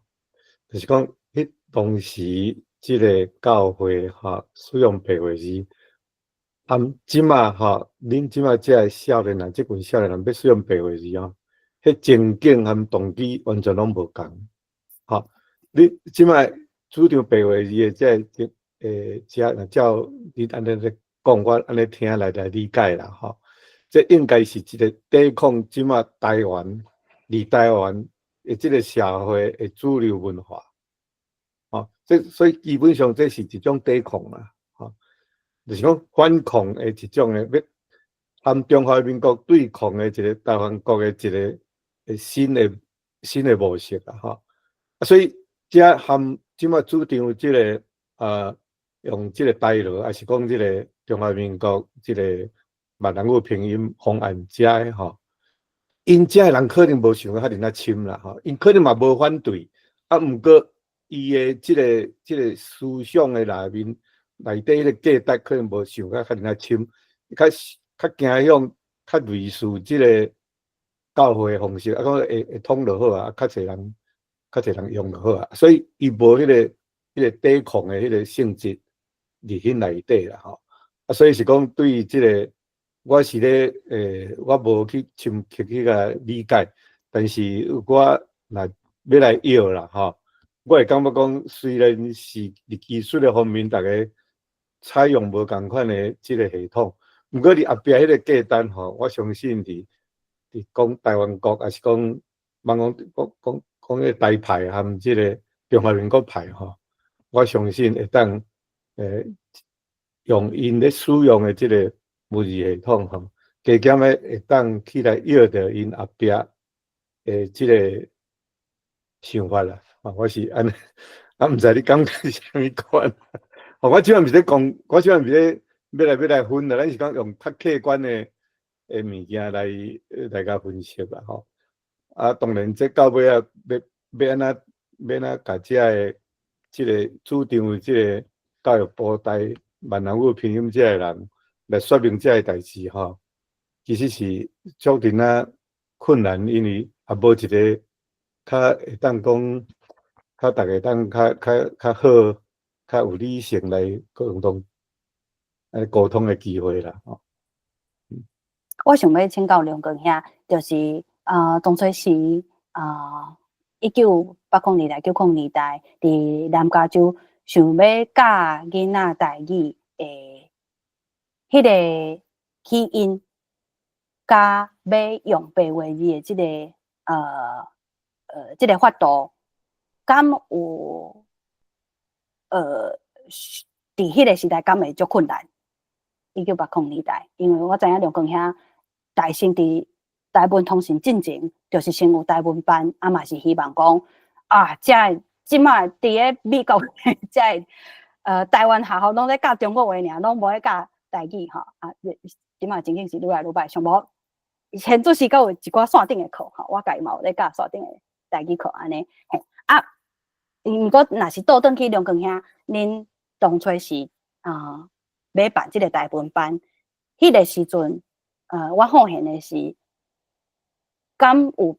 就是讲迄当时即个教会哈使用白话字，即马哈，恁即马这少年人，即群少年人要使用白话字啊，迄情景和动机完全拢无共。哈，你即马主张白话字的这照你安尼咧讲，我安尼听来理解啦哈，这应该是一个抵抗即马台湾。离台湾的这个社会的主流文化，所以基本上这是一种抵抗啦，就是讲反抗的一种的，要和中华民国对抗的一个台湾国的一个新的模式啦，所以这和即马主张这个用这个台语，还是讲这个中华民国这个闽南语拼音方案这的因遮人可能无想到遐尔深啦，因可能嘛无反对，毋过伊的即个思想的内底迄个价值可能无想到遐尔深，较倾向较类似即个教会的方式，讲会通就好啊，较侪人用就好啊，所以伊无迄个抵抗的迄个性质伫迄内底啦，所以是讲对于即个。我是咧，我无去深刻去甲理解，但是我若要来要啦，我会感觉讲，虽然是伫技术的方面，大家采用无共款的即个系统，毋过伫后壁迄个价单我相信伫讲台湾国，还是讲讲迄个台派和即个中华民国派我相信会当用因咧使用的即个。文字系统加减会当起来要着因后壁即个想法啦。我是安尼，毋知你感觉是啥物款？我即摆毋是咧讲，我即摆毋是咧要来分啦，咱是讲用较客观的物件来甲分析啦当然，这到尾要安怎甲遮即个主张为即个教育部台闽南语拼音这个人来说明这个代志吼，其实是足阵啊困难，因为也无一个较会当讲，较大家当较好、较有理性来共同沟通的机会啦吼。我想要请教梁哥兄，就是当初是1980年代、90年代，伫南加州想要教囡仔台语诶，迄个起因，甲要用白话字诶即个即个法度，敢有伫迄个时代敢会足困难？1980年代，因为我知影梁哥兄大先伫台湾通信进前，就是先有台湾班，嘛是希望讲即卖伫咧美国遮台湾学校拢咧教中国话尔，拢无咧教台语吼。即卖情形是愈来愈歹，上无现做时阁有一寡线顶的课吼，我家己嘛有咧教线顶的台语课安尼。毋过若是倒转去梁哥兄，恁当初是要办即个台湾班，迄个时阵，我好现的是，敢有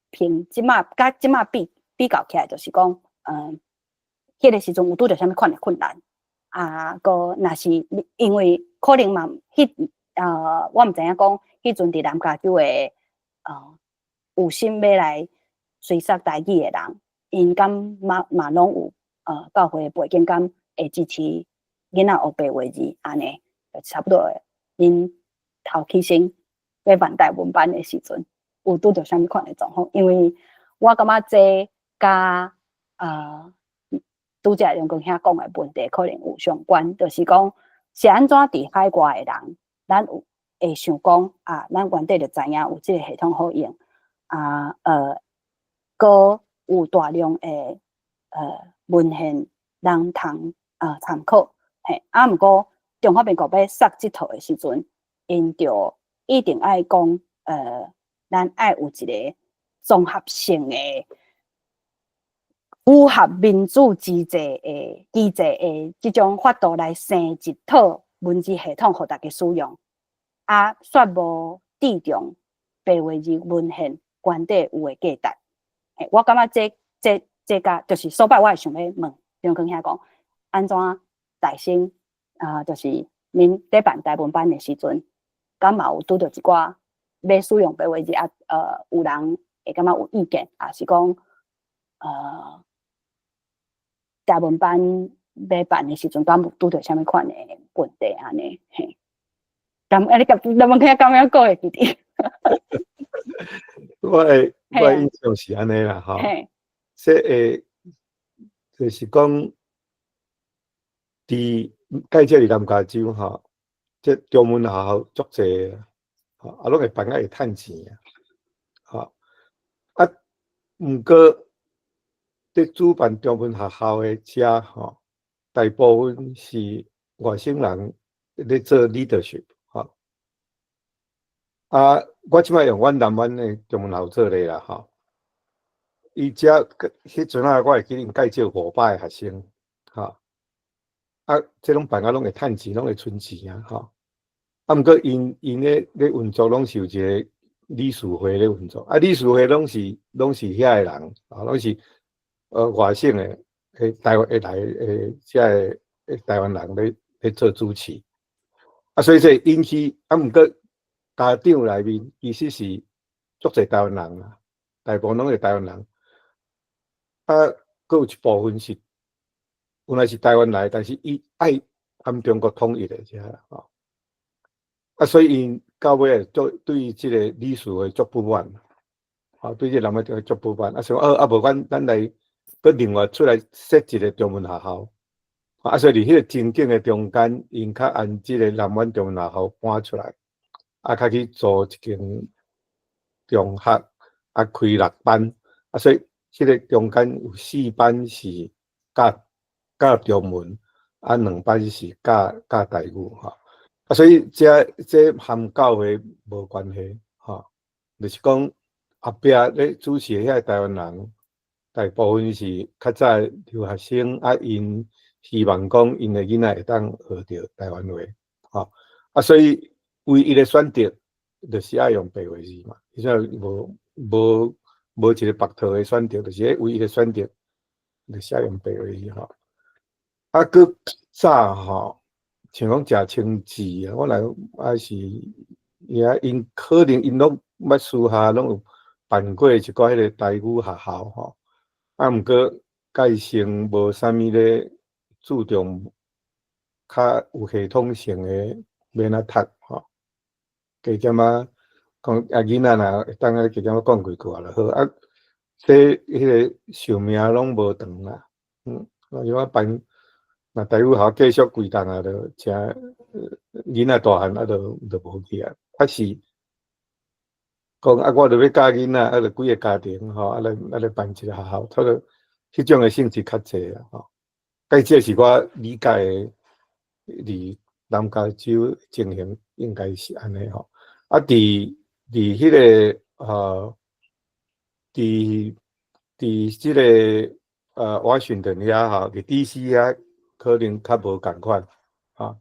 评即马甲即马比较起来，就是讲，迄个时阵有拄着啥物款的困难个若是因为可能嘛，我毋知影讲，迄阵伫南加州的有心要来吹杀台语的人，因敢嘛拢有教会的背景，敢会支持囡仔学白话字安尼，差不多的。恁头起先要办台湾班的时阵，有拄着啥物款的状况？因为我感觉这甲拄则梁哥兄讲的问题可能有相关，就是讲是安怎伫海外的人，咱有会想讲咱原底就知影有即个系统好用搁有大量的文献人通参考，毋过中华民国要杀即套的时阵，因就一定爱讲咱爱有一个综合性的。符合民主机制的即种法度来生一套文字系统，互大家使用。煞无注重白话字文献原底有的价值。我感觉这个就是所摆我会想要问梁哥兄讲，安怎大先就是恁在办台湾班的时阵，敢嘛有拄着一寡要使用白话字有人会感觉有意见，也是讲台湾班要办的时阵，敢有拄着啥物款的问题安尼？嘿，你甲台湾听敢样讲会记得？我的印象是安尼啦，吼，即就是讲，伫介绍伫南加州吼，即中文学校足济，吼，拢会办会趁钱啊，毋过。伫主办中文学校的遮吼，大部分是外省人咧做 leadership 吼。我即摆用阮南湾的中文学校做咧啦吼。伊遮迄阵我会记因介绍500个学生，吼。即拢办拢会趁钱，拢会存钱吼。毋过因咧运作拢是有一个理事会咧运作，理事会拢是遐个人，拢是。外省的台湾来遮个台湾人咧做主持，所以说引起毋过家长内面其实是足侪台湾人啦，大部分拢是台湾人，佫有一部分是原来是台湾来，但是伊爱含中国统一的遮啦吼，所以因到尾对即个理事会足不满，对即个南湾就足不满，想无咱来。佮另外出来设一个中文学校，所以伫迄个情景的中间，因较按即个南湾中文学校搬出来，较去做一间中学，开6班，所以迄个中间有4班是教中文，2班是教台语吼，所以这含教会无关系吼，就是讲后壁咧主持遐台湾人。大部分是较早留学生啊，因希望讲因的囡仔会当学着台湾话，吼啊，所以唯一的选择就是爱用白话字嘛，而且无一个别套的选择，就是唯一的选择就是爱用白话字吼。啊，佮早吼，像讲食清字啊，我来还是因可能因拢捌私下拢有办过一寡迄个台语学校吼。啊，毋过介成无啥物咧注重较有系统性诶免啊读吼，加减啊讲啊囡仔若会当啊加减啊讲几句就好啊，这迄个寿命拢无长啦，像我办若台语校继续规档啊，就真囡仔大汉啊，就无去啊，确实。讲啊，我著要教囡仔，啊，著几个家庭吼，啊来办一个学校，他著迄种诶性质较济啊，吼。这是我理解诶，伫南加州情形应该是安尼吼。啊，伫迄个伫即个华盛顿遐吼，伫 DC 遐可能较无共款，吼。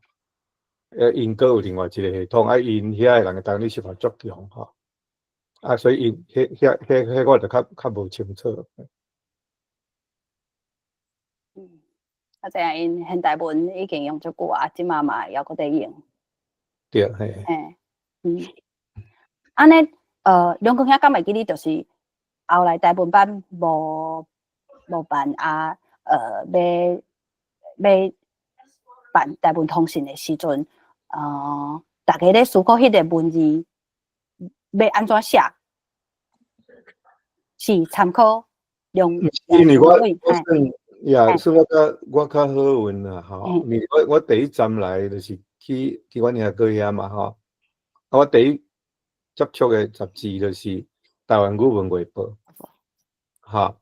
因阁有另外一个系统，啊，因遐诶人会当你生活足强吼。啊，所以因迄我就较无清楚。啊，知影因现代文已经用足久啊，即嘛嘛还阁在用。对，嘿。安尼，梁公兄敢会记你就是后来台文班无办啊，要办台文通信的时阵，大家咧思考迄个文字要安怎写，是参考用。因为我算我较好运啦吼，因为我第一站来就是去阮遐哥遐嘛吼，啊我第一接触的杂志就是台湾语文汇报，哈，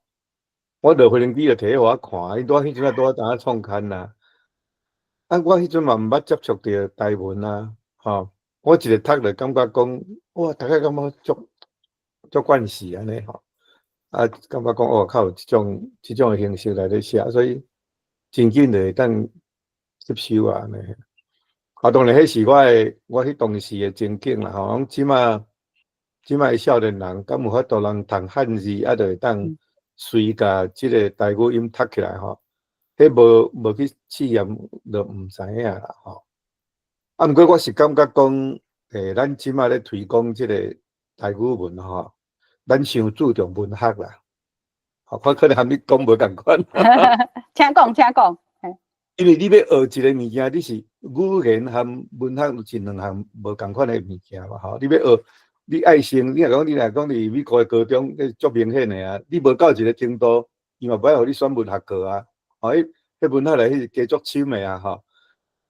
我落飞机就摕互我看，伊拄迄阵拄当创刊啦，啊我迄阵嘛毋捌接触着台文啊，吼，我一个读就感觉讲，哇，大概感觉足惯势安尼吼。啊，感觉讲哦，较有即种诶形式来咧写，所以真紧就会当接受啊安尼。啊，当然迄是我迄当时诶情景啦吼。即马诶少年人，敢有法度人读汉字，啊，就会当随甲即个台语音读起来吼。迄无去试验，就毋知影啦吼。啊，毋过我是感觉讲，咱即马咧推广即个台语文吼。咱伤注重文学啦，我可能和你讲无共款。请讲。因为你要学一个物件，你是语言和文学是两项无共款的物件嘛吼。你要学，你爱先，你若讲伫美国的高中，足明显的啊。你无到一个程度，伊嘛不爱互你选文学课啊。吼，迄文学来迄是加足深的啊吼。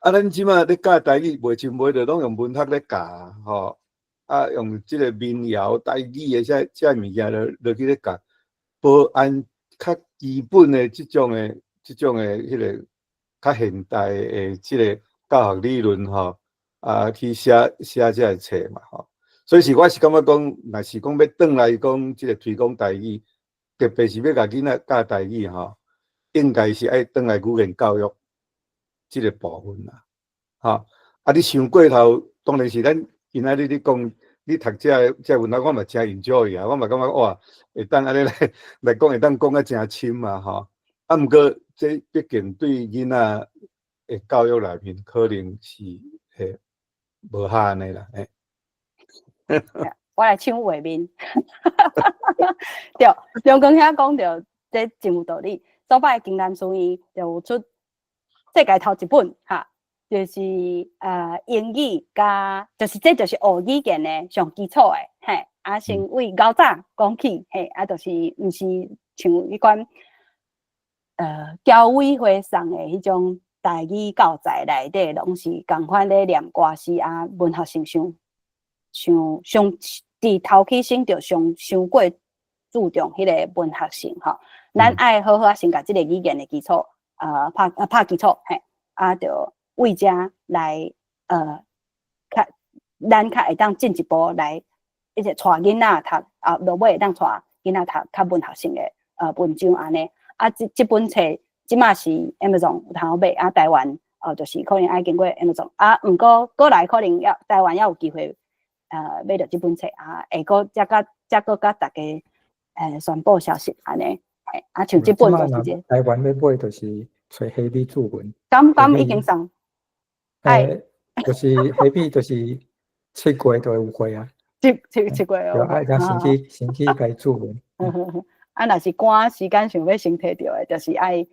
啊，咱即马咧教台语，袂就袂着拢用文学咧教啊吼。啊，用即个民谣、台语的这物件落去咧教，无按较基本的即种的迄个较现代的即个教学理论吼，啊去写这个册嘛吼。所以我是感觉讲，若是讲要转来讲即个推广台语，特别是要甲囡仔教台语吼，应该是爱转来语言教育即个部分啦，吼。啊，你想过头，当然是咱今仔日你讲。你读这文学，我嘛真 enjoy 啊！我嘛感觉哇，会当安尼来讲，会当讲啊真深嘛吼。啊，毋过这毕竟对囡仔的教育内面，可能是无遐安尼啦。我来抢画面。对，梁公兄讲着，这真有道理。早摆金兰书院就有出世界头一本哈。就是英语加，就是这就是学语言的上基础的，嘿，啊，先为较早讲起，嘿，啊，就是毋是像迄款教委会送的迄种台语教材内底，拢是共款咧念歌词啊，文学性上伫头起先着上过注重迄个文学性吼，咱爱好好先甲即个语言的基础拍基础，嘿，啊，着。为遮来咱较会当进一步来一直带囡仔读啊，落尾会当带囡仔读较文学性的文章安尼。啊，这本册即马是 Amazon 有通买，啊，台湾就是可能爱经过 Amazon， 啊，毋过来可能要台湾也有机会买到这本册啊，会个再个甲大家宣布消息安尼。啊，像这本就是这台湾要买就是找黑笔注文，刚已经送，就是黑笔就是7月就有会啊，7月哦，啊，先去甲伊注文。啊，若是赶时间想要先摕到的，就是爱